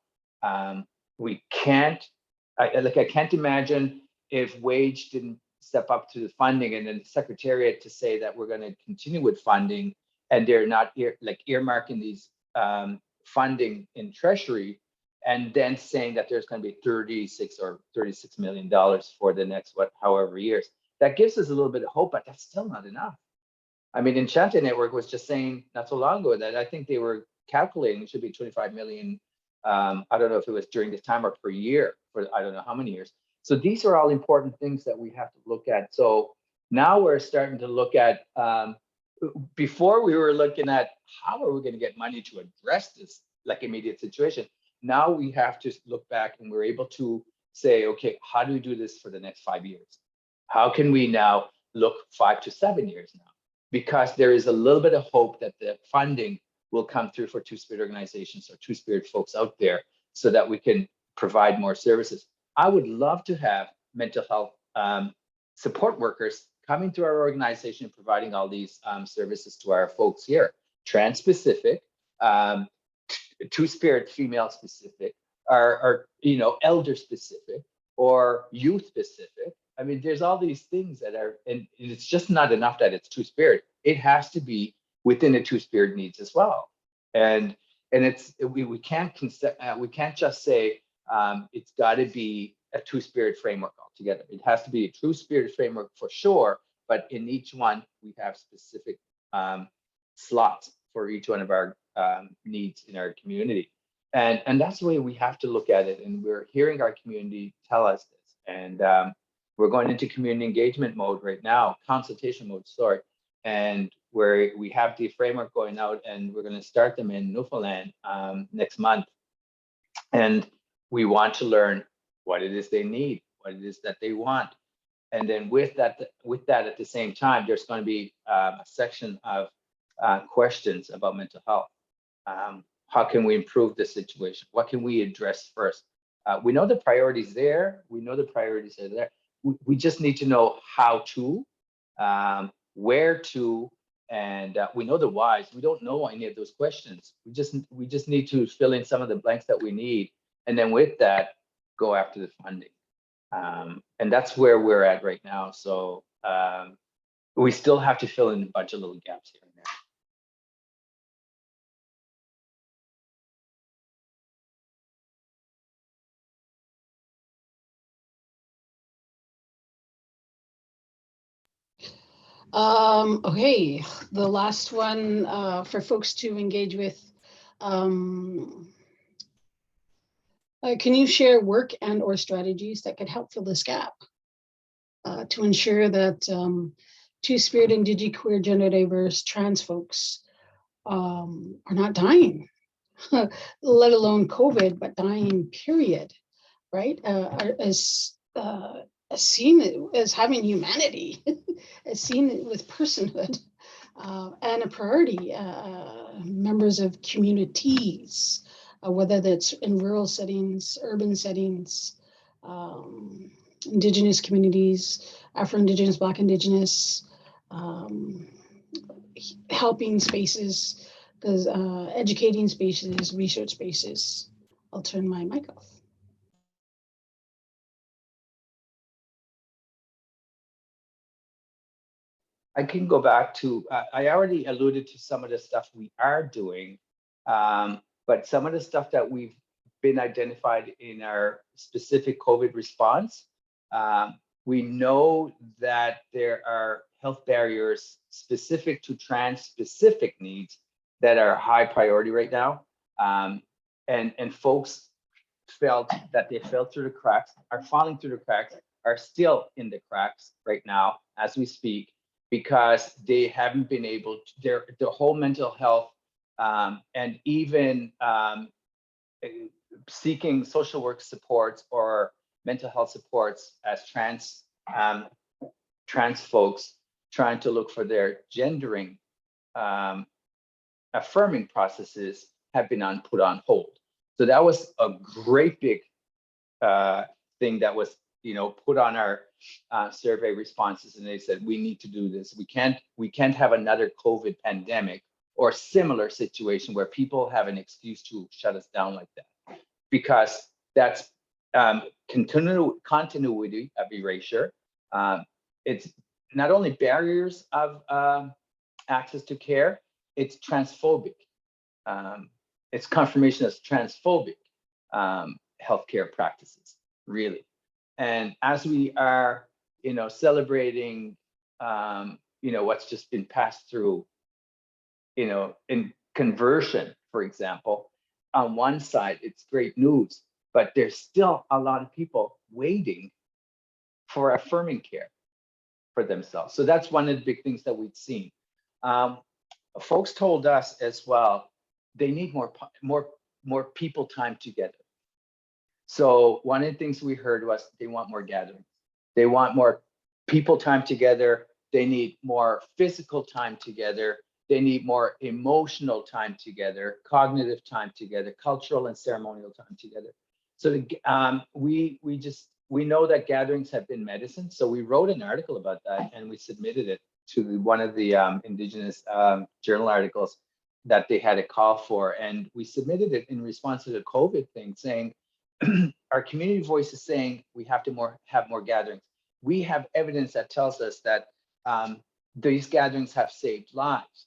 We can't, I can't imagine if Wage didn't step up to the funding and then the Secretariat to say that we're going to continue with funding, and they're not earmarking these funding in Treasury, and then saying that there's going to be $36 million for the next however years. That gives us a little bit of hope, but that's still not enough. I mean, Enchanted Network was just saying not so long ago that I think they were calculating it should be 25 million. I don't know if it was during this time or per year for I don't know how many years. So these are all important things that we have to look at. So now we're starting to look at, before we were looking at how are we going to get money to address this immediate situation. Now we have to look back and we're able to say, okay, how do we do this for the next 5 years? How can we now look 5 to 7 years now? Because there is a little bit of hope that the funding will come through for Two-Spirit organizations or Two-Spirit folks out there so that we can provide more services. I would love to have mental health support workers coming to our organization and providing all these services to our folks here. Trans-specific, Two-Spirit female specific, or elder specific, or youth specific. I mean, there's all these things that are, and it's just not enough that it's Two-Spirit. It has to be within the Two-Spirit needs as well. And it's we can't just say it's got to be a Two-Spirit framework altogether. It has to be a Two-Spirit framework for sure, but in each one we have specific slots for each one of our needs in our community, and that's the way we have to look at it. And we're hearing our community tell us this, and we're going into community engagement mode right now, consultation mode, sorry, and where we have the framework going out, and we're going to start them in Newfoundland next month. And we want to learn what it is they need, what it is that they want. And then with that at the same time, there's going to be a section of questions about mental health. How can we improve the situation? What can we address first? We know the priorities there. We know the priorities are there. We just need to know how to, where to, and we know the whys. We don't know any of those questions. We just need to fill in some of the blanks that we need, and then with that, go after the funding. And that's where we're at right now. So we still have to fill in a bunch of little gaps here and there. Okay, the last one for folks to engage with. Can you share work and or strategies that could help fill this gap to ensure that Two-Spirit, Indiqueer, gender diverse, trans folks are not dying, let alone COVID, but dying, period, right? As seen as having humanity, as seen with personhood, and a priority. Members of communities, whether that's in rural settings, urban settings, Indigenous communities, Afro-Indigenous, Black Indigenous, helping spaces, because educating spaces, research spaces. I'll turn my mic off. I can go back to, I already alluded to some of the stuff we are doing, but some of the stuff that we've been identified in our specific COVID response, we know that there are health barriers specific to trans-specific needs that are high priority right now. And folks felt that they fell through the cracks, are falling through the cracks, are still in the cracks right now as we speak, because they haven't been able to, their whole mental health and even seeking social work supports or mental health supports as trans folks trying to look for their gendering affirming processes have been put on hold. So that was a great big thing that was, you know, put on our survey responses, and they said we need to do this. We can't have another COVID pandemic or similar situation where people have an excuse to shut us down like that, because that's continuity of erasure. It's not only barriers of access to care, it's transphobic. It's confirmation of transphobic healthcare practices, really. And as we are, you know, celebrating, you know, what's just been passed through, you know, in conversion, for example, on one side, it's great news, but there's still a lot of people waiting for affirming care for themselves. So that's one of the big things that we've seen. Folks told us as well, they need more people time together. So one of the things we heard was they want more gatherings. They want more people time together. They need more physical time together. They need more emotional time together, cognitive time together, cultural and ceremonial time together. So we know that gatherings have been medicine. So we wrote an article about that and we submitted it to one of the Indigenous journal articles that they had a call for. And we submitted it in response to the COVID thing, saying, our community voice is saying we have to have more gatherings. We have evidence that tells us that these gatherings have saved lives.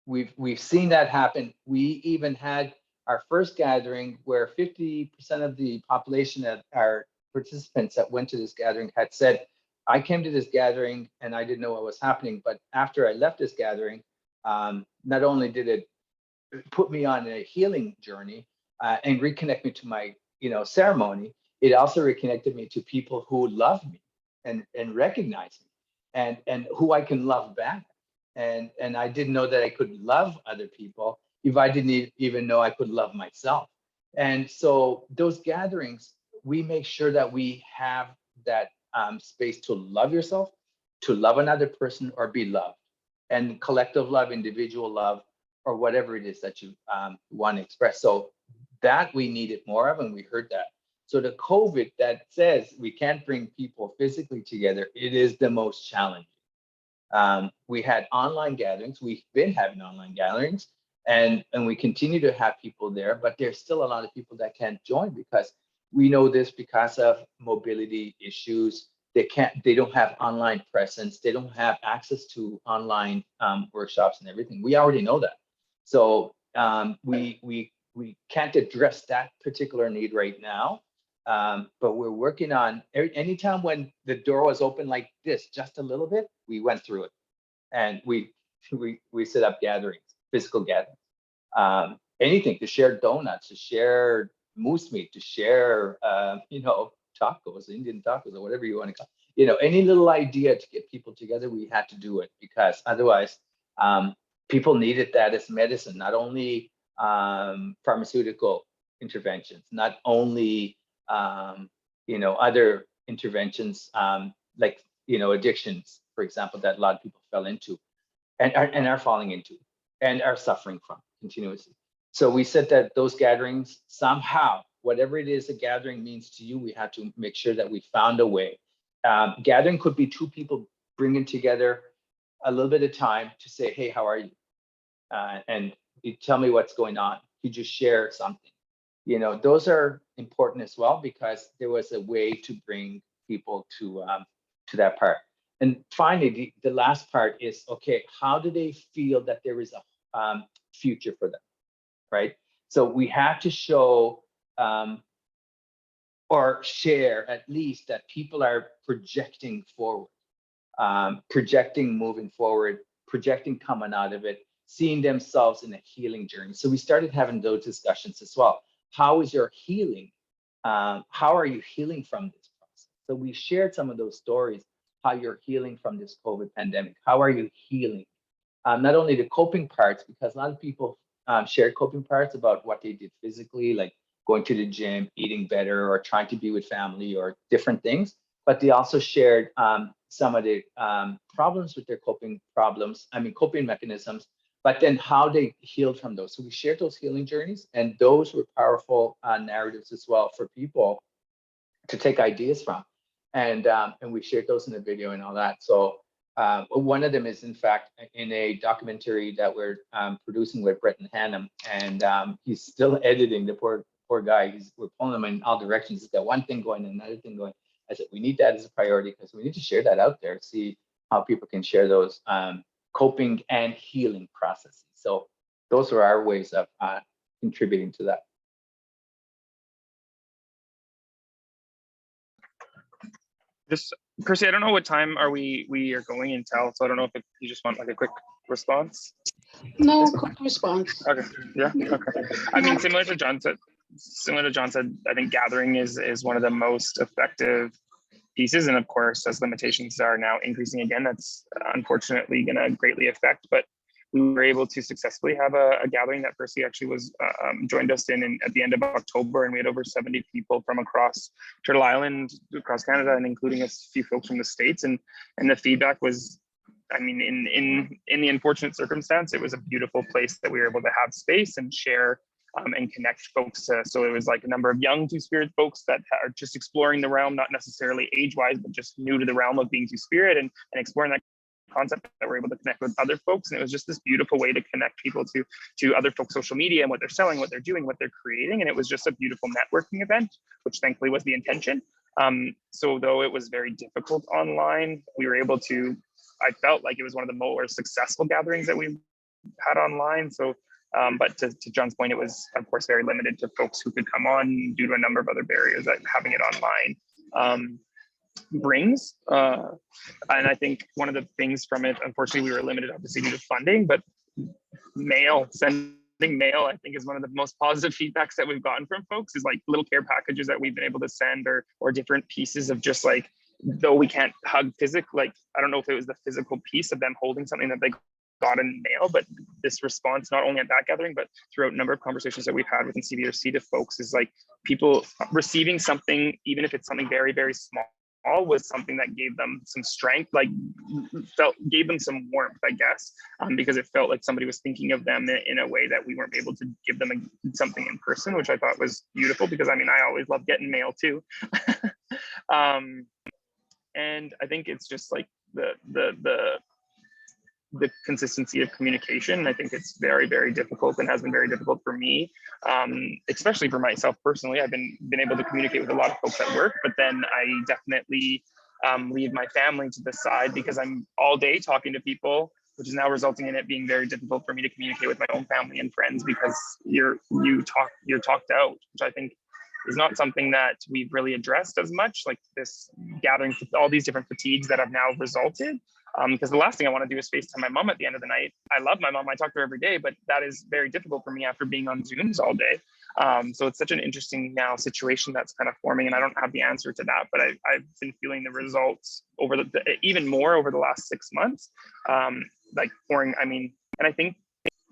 We've seen that happen. We even had our first gathering where 50% of the population that our participants that went to this gathering had said, I came to this gathering and I didn't know what was happening, but after I left this gathering, not only did it put me on a healing journey and reconnect me to my, you know, ceremony, it also reconnected me to people who love me and recognize me and who I can love back. And I didn't know that I could love other people if I didn't even know I could love myself. And so those gatherings, we make sure that we have that space to love yourself, to love another person, or be loved. And collective love, individual love, or whatever it is that you want to express. So that we needed more of, and we heard that. So the COVID that says we can't bring people physically together, it is the most challenging. We had online gatherings. We've been having online gatherings, and we continue to have people there, but there's still a lot of people that can't join because we know this because of mobility issues. They don't have online presence. They don't have access to online workshops and everything. We already know that. So we can't address that particular need right now, but we're working on, anytime when the door was open like this, just a little bit, we went through it. And we set up gatherings, physical gatherings, anything, to share donuts, to share moose meat, to share, you know, tacos, Indian tacos, or whatever you want to call it. You know, any little idea to get people together, we had to do it, because otherwise people needed that as medicine, not only pharmaceutical interventions, not only you know, other interventions like, you know, addictions, for example, that a lot of people fell into and are falling into and are suffering from continuously. So we said that those gatherings, somehow, whatever it is a gathering means to you, we had to make sure that we found a way. Gathering could be two people bringing together a little bit of time to say, hey, how are you? And you tell me what's going on. Could you share something? You know, those are important as well, because there was a way to bring people to that part. And finally, the last part is, okay, how do they feel that there is a future for them, right? So we have to show or share at least that people are projecting forward, projecting moving forward, projecting coming out of it, seeing themselves in a healing journey. So we started having those discussions as well. How is your healing? How are you healing from this process? So we shared some of those stories, how you're healing from this COVID pandemic. How are you healing? Not only the coping parts, because a lot of people shared coping parts about what they did physically, like going to the gym, eating better, or trying to be with family, or different things. But they also shared some of the problems with their coping mechanisms, but then how they healed from those. So we shared those healing journeys, and those were powerful narratives as well for people to take ideas from. And we shared those in the video and all that. So one of them is, in fact, in a documentary that we're producing with Bretton Hannum, and he's still editing. The poor guy. We're pulling him in all directions. He's got one thing going and another thing going. I said, we need that as a priority, because we need to share that out there, see how people can share those coping and healing processes. So those are our ways of contributing to that. Just, Percy, I don't know what time we are going until, so I don't know if you just want like a quick response. No, quick response. Okay, yeah, okay. I mean, similar to John said, I think gathering is one of the most effective pieces. And of course, as limitations are now increasing again, that's unfortunately going to greatly affect. But we were able to successfully have a gathering that Percy actually was joined us in at the end of October, and we had over 70 people from across Turtle Island, across Canada, and including a few folks from the States. And the feedback was, I mean, in the unfortunate circumstance, it was a beautiful place that we were able to have space and share and connect folks. So it was like a number of young Two-Spirit folks that are just exploring the realm, not necessarily age-wise, but just new to the realm of being Two-Spirit and exploring that concept, that we're able to connect with other folks. And it was just this beautiful way to connect people to other folks' social media and what they're selling, what they're doing, what they're creating. And it was just a beautiful networking event, which thankfully was the intention. So though it was very difficult online, we were able to, I felt like it was one of the more successful gatherings that we've had online. So but to John's point, it was, of course, very limited to folks who could come on due to a number of other barriers that having it online brings. And I think one of the things from it, unfortunately, we were limited, obviously, due to funding, but sending mail, I think, is one of the most positive feedbacks that we've gotten from folks, is like little care packages that we've been able to send, or different pieces of just like, though we can't hug physically, like, I don't know if it was the physical piece of them holding something that they got in mail, but this response, not only at that gathering, but throughout a number of conversations that we've had within CBRC to folks, is like people receiving something, even if it's something very, very small, was something that gave them some strength, like gave them some warmth, I guess, because it felt like somebody was thinking of them in a way that we weren't able to give them something in person, which I thought was beautiful, because I mean, I always love getting mail too. And I think it's just like the consistency of communication. I think it's very, very difficult, and has been very difficult for me, especially for myself personally. I've been able to communicate with a lot of folks at work, but then I definitely leave my family to the side, because I'm all day talking to people, which is now resulting in it being very difficult for me to communicate with my own family and friends, because you're talked out, which I think is not something that we've really addressed as much, like this gathering, all these different fatigues that have now resulted. Because the last thing I want to do is FaceTime my mom at the end of the night. I love my mom. I talk to her every day, but that is very difficult for me after being on Zooms all day. So it's such an interesting now situation that's kind of forming, and I don't have the answer to that, but I've been feeling the results over even more over the last 6 months, like pouring, I mean, and I think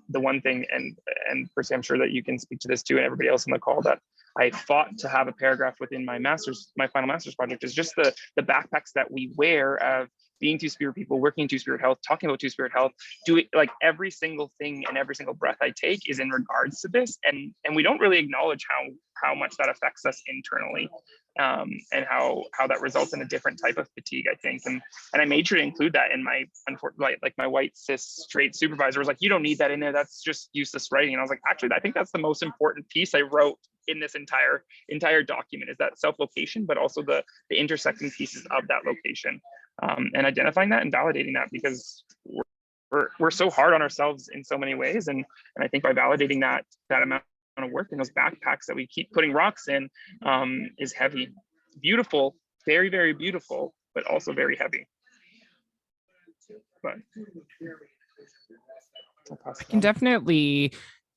the one thing, and Percy, I'm sure that you can speak to this too, and everybody else on the call, that I fought to have a paragraph within my final master's project is just the backpacks that we wear of being Two-Spirit people, working in Two-Spirit health, talking about Two-Spirit health, doing like every single thing and every single breath I take is in regards to this. And we don't really acknowledge how much that affects us internally, and how that results in a different type of fatigue, I think. And I made sure to include that in my, like my white cis straight supervisor was like, you don't need that in there. That's just useless writing. And I was like, actually, I think that's the most important piece I wrote in this entire document, is that self-location, but also the intersecting pieces of that location, and identifying that and validating that, because we're so hard on ourselves in so many ways, and I think by validating that amount of work in those backpacks that we keep putting rocks in, is heavy, beautiful, very, very beautiful, but also very heavy. But I can definitely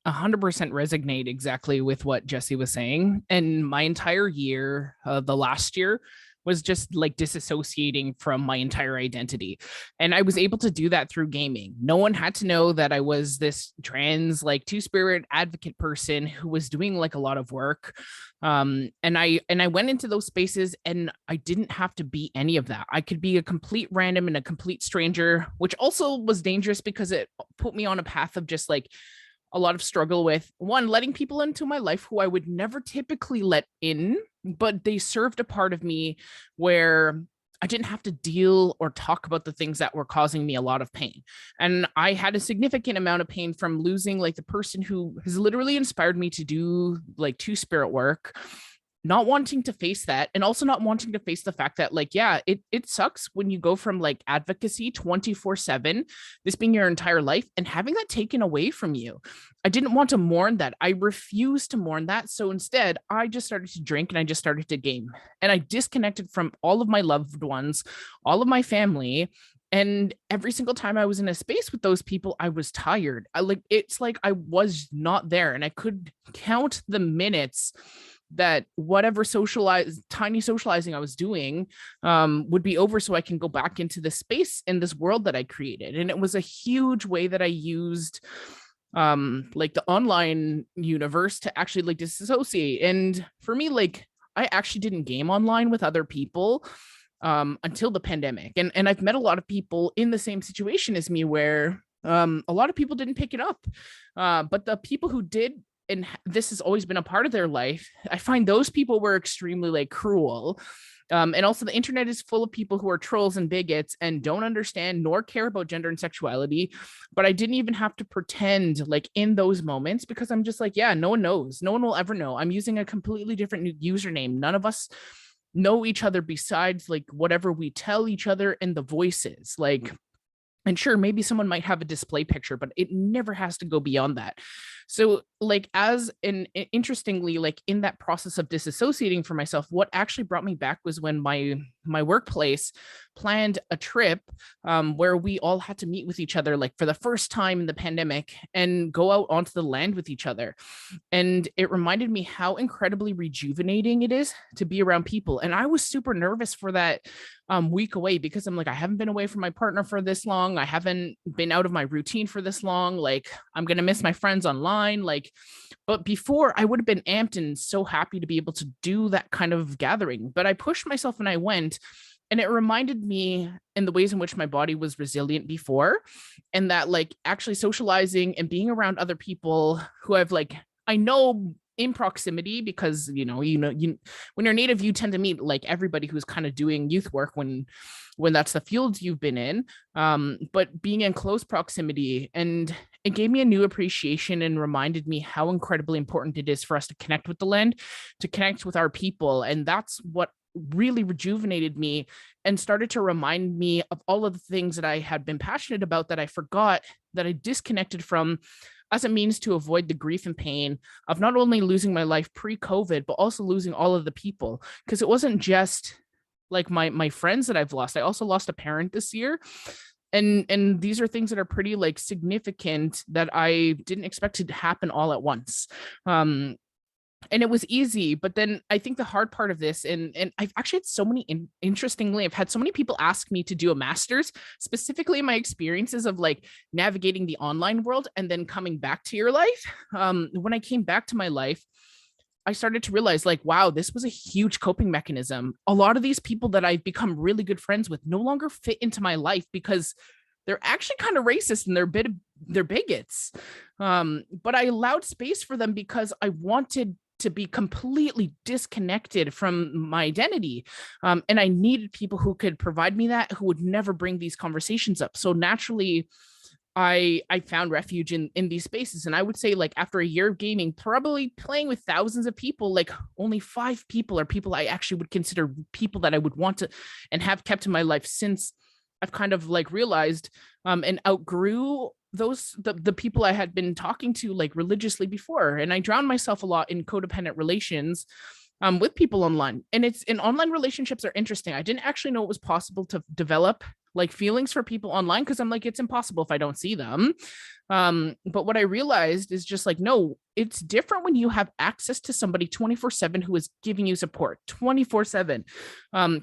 100% resonate exactly with what Jessy was saying. And my entire year, the last year, was just like disassociating from my entire identity. And I was able to do that through gaming. No one had to know that I was this trans, like Two-Spirit advocate person who was doing like a lot of work. And I went into those spaces and I didn't have to be any of that. I could be a complete random and a complete stranger, which also was dangerous because it put me on a path of just like a lot of struggle with, one, letting people into my life who I would never typically let in, but they served a part of me where I didn't have to deal or talk about the things that were causing me a lot of pain. And I had a significant amount of pain from losing like the person who has literally inspired me to do like Two-Spirit work, not wanting to face that, and also not wanting to face the fact that like, yeah, it sucks when you go from like advocacy 24/7, this being your entire life, and having that taken away from you. I didn't want to mourn that. I refused to mourn that. So instead, I just started to drink and I just started to game. And I disconnected from all of my loved ones, all of my family. And every single time I was in a space with those people, I was tired. It's like I was not there, and I could count the minutes that whatever tiny socializing I was doing would be over, so I can go back into the space in this world that I created. And it was a huge way that I used like the online universe to actually like disassociate. And for me, like I actually didn't game online with other people until the pandemic. And I've met a lot of people in the same situation as me where a lot of people didn't pick it up. But the people who did, and this has always been a part of their life, I find those people were extremely like cruel. And also the internet is full of people who are trolls and bigots and don't understand nor care about gender and sexuality. But I didn't even have to pretend like in those moments, because I'm just like, yeah, no one knows. No one will ever know. I'm using a completely different new username. None of us know each other besides like whatever we tell each other in the voices. Like, and sure, maybe someone might have a display picture, but it never has to go beyond that. So like, interestingly, like in that process of disassociating from myself, what actually brought me back was when my workplace planned a trip where we all had to meet with each other, like for the first time in the pandemic, and go out onto the land with each other. And it reminded me how incredibly rejuvenating it is to be around people. And I was super nervous for that week away, because I'm like, I haven't been away from my partner for this long. I haven't been out of my routine for this long. Like, I'm going to miss my friends online. Like, but before, I would have been amped and so happy to be able to do that kind of gathering. But I pushed myself and I went, and it reminded me in the ways in which my body was resilient before. And that like actually socializing and being around other people who I've like, I know in proximity, because you when you're native, you tend to meet like everybody who's kind of doing youth work when that's the fields you've been in, but being in close proximity, and it gave me a new appreciation and reminded me how incredibly important it is for us to connect with the land, to connect with our people. And that's what really rejuvenated me and started to remind me of all of the things that I had been passionate about that I forgot, that I disconnected from, as a means to avoid the grief and pain of not only losing my life pre-COVID, but also losing all of the people. Because it wasn't just like my friends that I've lost. I also lost a parent this year. And these are things that are pretty like significant that I didn't expect to happen all at once. And it was easy, but then I think the hard part of this, and I've actually had so many, interestingly, I've had so many people ask me to do a master's, specifically my experiences of like navigating the online world and then coming back to your life. When I came back to my life, I started to realize like, wow, this was a huge coping mechanism. A lot of these people that I've become really good friends with no longer fit into my life because they're actually kind of racist and they're bigots. But I allowed space for them because I wanted to be completely disconnected from my identity. And I needed people who could provide me that, who would never bring these conversations up. So naturally, I found refuge in these spaces. And I would say like after a year of gaming, probably playing with thousands of people, like only 5 people are people I actually would consider people that I would want to and have kept in my life since I've kind of like realized and outgrew the people I had been talking to like religiously before. And I drowned myself a lot in codependent relations with people online. And online relationships are interesting. I didn't actually know it was possible to develop like feelings for people online because I'm like, it's impossible if I don't see them. But what I realized is just like, no, it's different when you have access to somebody 24/7 who is giving you support 24/7,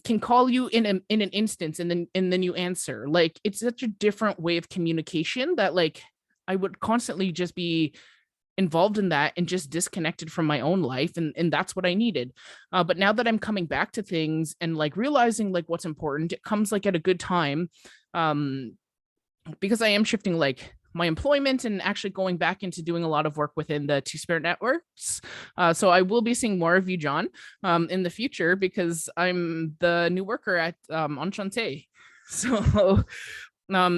can call you in an instance and then you answer. Like it's such a different way of communication that like I would constantly just be involved in that and just disconnected from my own life. And that's what I needed. But now that I'm coming back to things and like realizing like what's important, it comes like at a good time. Because I am shifting like my employment and actually going back into doing a lot of work within the Two-Spirit networks. So I will be seeing more of you, John, in the future because I'm the new worker at Enchanté. So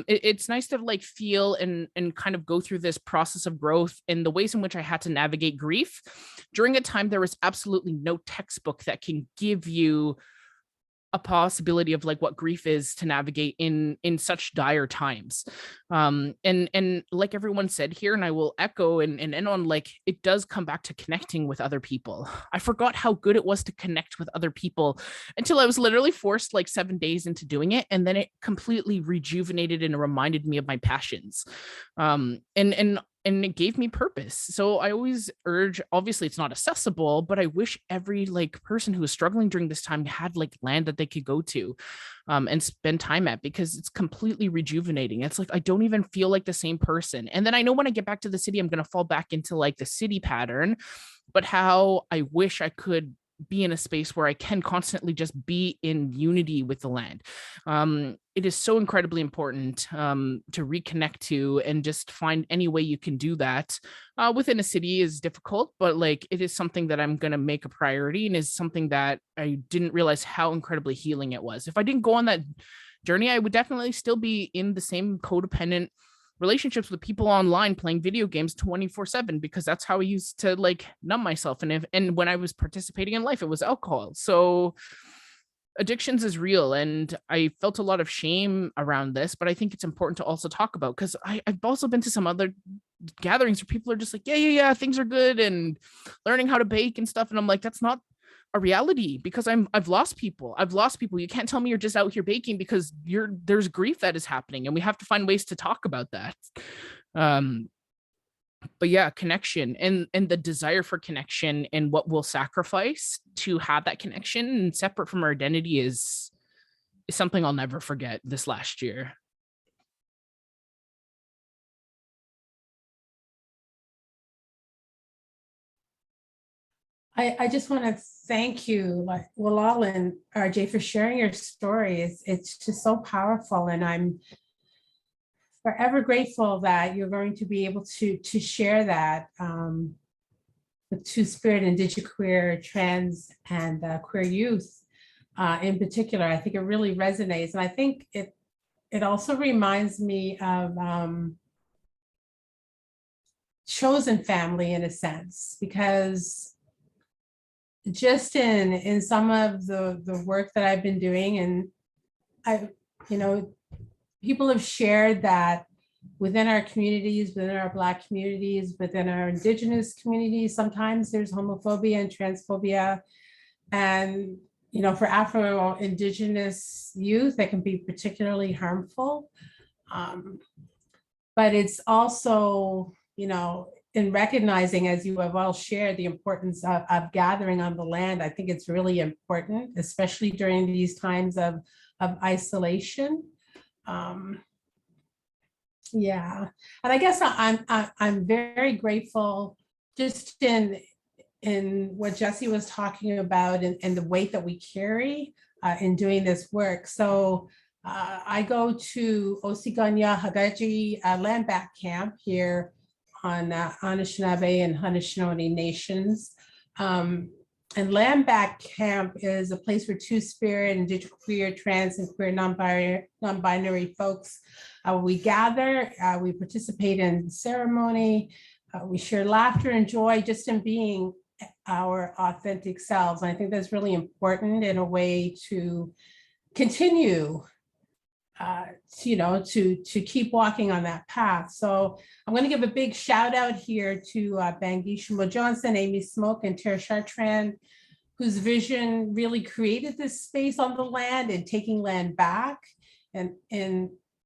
it's nice to like feel and kind of go through this process of growth and the ways in which I had to navigate grief. During a time, there was absolutely no textbook that can give you a possibility of like what grief is to navigate in such dire times. And like everyone said here, and I will echo and end on, like, it does come back to connecting with other people. I forgot how good it was to connect with other people until I was literally forced like 7 days into doing it. And then it completely rejuvenated and reminded me of my passions. And it gave me purpose. So I always urge, obviously it's not accessible, but I wish every like person who is struggling during this time had like land that they could go to and spend time at, because it's completely rejuvenating. It's like, I don't even feel like the same person. And then I know when I get back to the city, I'm going to fall back into like the city pattern, but how I wish I could be in a space where I can constantly just be in unity with the land. It is so incredibly important to reconnect to, and just find any way you can do that within a city is difficult, but like it is something that I'm going to make a priority, and is something that I didn't realize how incredibly healing it was. If I didn't go on that journey, I would definitely still be in the same codependent relationships with people online playing video games 24/7, because that's how I used to like numb myself. And when I was participating in life, it was alcohol. So addictions is real, and I felt a lot of shame around this, but I think it's important to also talk about, because I've also been to some other gatherings where people are just like, yeah, things are good, and learning how to bake and stuff. And I'm like, that's not a reality, because I've lost people. You can't tell me you're just out here baking, because there's grief that is happening, and we have to find ways to talk about that. But yeah, connection and the desire for connection, and what we'll sacrifice to have that connection and separate from our identity is something I'll never forget this last year. I just want to thank you, like Walal and RJ, for sharing your story. It's just so powerful, and I'm forever grateful that you're going to be able to share that with Two-Spirit, Indiqueer, trans, and queer youth in particular. I think it really resonates, and I think it also reminds me of chosen family in a sense, because just in some of the work that I've been doing, and people have shared that within our communities, within our Black communities, within our Indigenous communities, sometimes there's homophobia and transphobia. And, for Afro-Indigenous youth, that can be particularly harmful. But it's also, you know, in recognizing, as you have all shared, the importance of gathering on the land. I think it's really important, especially during these times of isolation. Yeah, and I guess I'm very grateful just in what Jessy was talking about and the weight that we carry in doing this work. So I go to Osiganya Hagaji land back camp here on Anishinaabe and Haudenosaunee nations. And land back camp is a place for two-spirit, Indigenous, queer, trans, and queer non-binary folks. We gather, we participate in ceremony, we share laughter and joy just in being our authentic selves. And I think that's really important in a way to continue to keep walking on that path. So I'm going to give a big shout out here to Bangi Shumo Johnson, Amy Smoke, and Tara Chartrand, whose vision really created this space on the land and taking land back and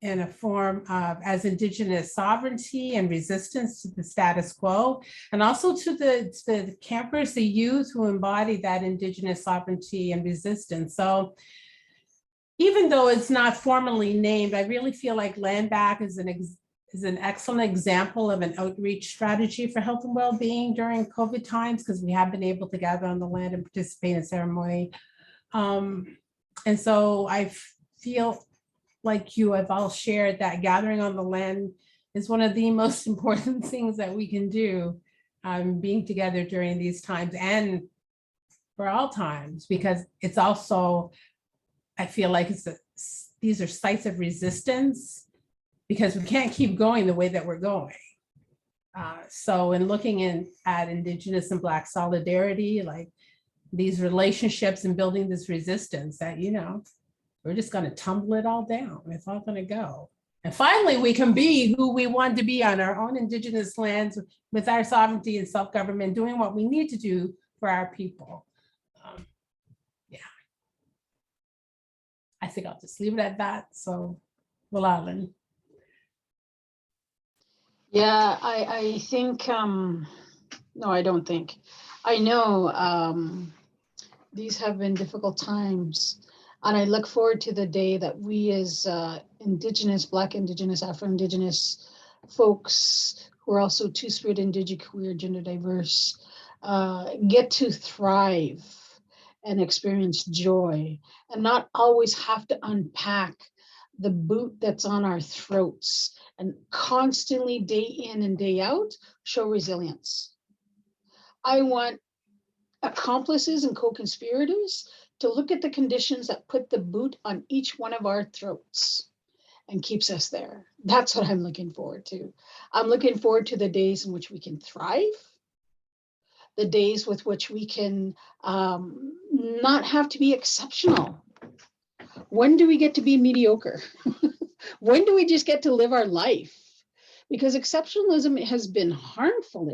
in a form of as Indigenous sovereignty and resistance to the status quo, and also to the campers, the youth who embody that Indigenous sovereignty and resistance. So even though it's not formally named, I really feel like Land Back is an excellent example of an outreach strategy for health and well-being during COVID times, because we have been able to gather on the land and participate in ceremony. And so I feel like you have all shared that gathering on the land is one of the most important things that we can do, being together during these times and for all times, because it's also, I feel like these are sites of resistance because we can't keep going the way that we're going. So in looking at Indigenous and Black solidarity, like these relationships and building this resistance that, we're just gonna tumble it all down. It's all gonna go. And finally, we can be who we want to be on our own Indigenous lands with our sovereignty and self-government, doing what we need to do for our people. I think I'll just leave it at that. So, Roland. Yeah, I think, no, I don't think. I know these have been difficult times. And I look forward to the day that we as Indigenous, Black, Indigenous, Afro-Indigenous folks who are also two-spirit, Indigenous, queer, gender diverse, get to thrive and experience joy and not always have to unpack the boot that's on our throats and constantly day in and day out show resilience. I want accomplices and co-conspirators to look at the conditions that put the boot on each one of our throats and keeps us there. That's what I'm looking forward to. I'm looking forward to the days in which we can thrive, the days with which we can not have to be exceptional. When do we get to be mediocre? When do we just get to live our life? Because exceptionalism has been harmful.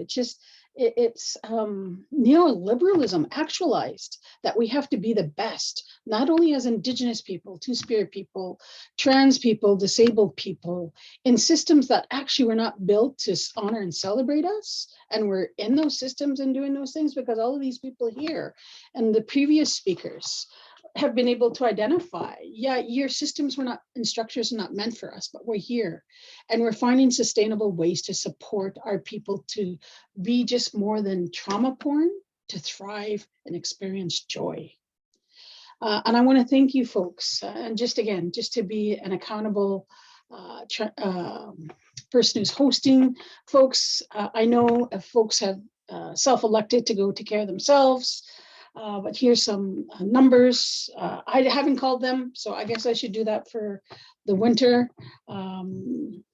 It's neoliberalism actualized that we have to be the best, not only as Indigenous people, two-spirit people, trans people, disabled people, in systems that actually were not built to honor and celebrate us. And we're in those systems and doing those things because all of these people here and the previous speakers have been able to identify, yeah, your systems were not, and structures are not meant for us, but we're here. And we're finding sustainable ways to support our people to be just more than trauma porn, to thrive and experience joy. And I want to thank you folks. And just again, just to be an accountable person who's hosting folks. I know if folks have self-elected to go take care of themselves, but here's some numbers. I haven't called them, so I guess I should do that for the winter. And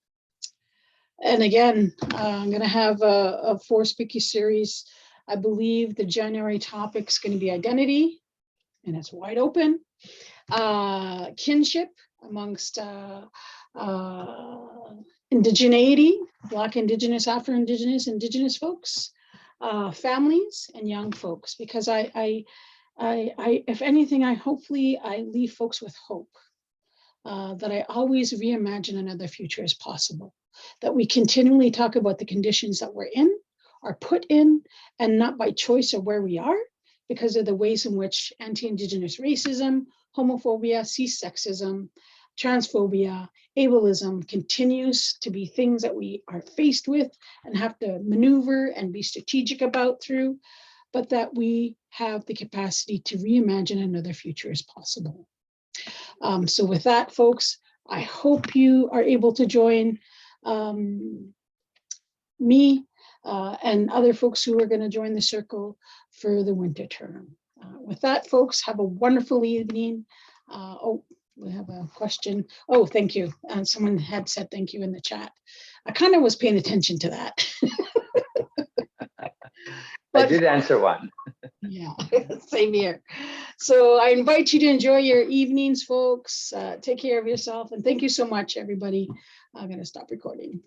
again, I'm going to have a 4-speaker series. I believe the January topic is going to be identity, and it's wide open. Kinship amongst indigeneity, Black, Indigenous, Afro-Indigenous, Indigenous folks. Families and young folks, because I if anything, hopefully I leave folks with hope that I always reimagine another future as possible, that we continually talk about the conditions that we're in, are put in, and not by choice or where we are, because of the ways in which anti-Indigenous racism, homophobia, C-sexism, transphobia, ableism continues to be things that we are faced with and have to maneuver and be strategic about through, but that we have the capacity to reimagine another future as possible. So with that, folks, I hope you are able to join me and other folks who are going to join the circle for the winter term. With that, folks, have a wonderful evening. Oh, we have a question. Oh, thank you. Someone had said thank you in the chat. I kind of was paying attention to that. I did answer one. Yeah, same here. So I invite you to enjoy your evenings, folks. Take care of yourself. And thank you so much, everybody. I'm going to stop recording.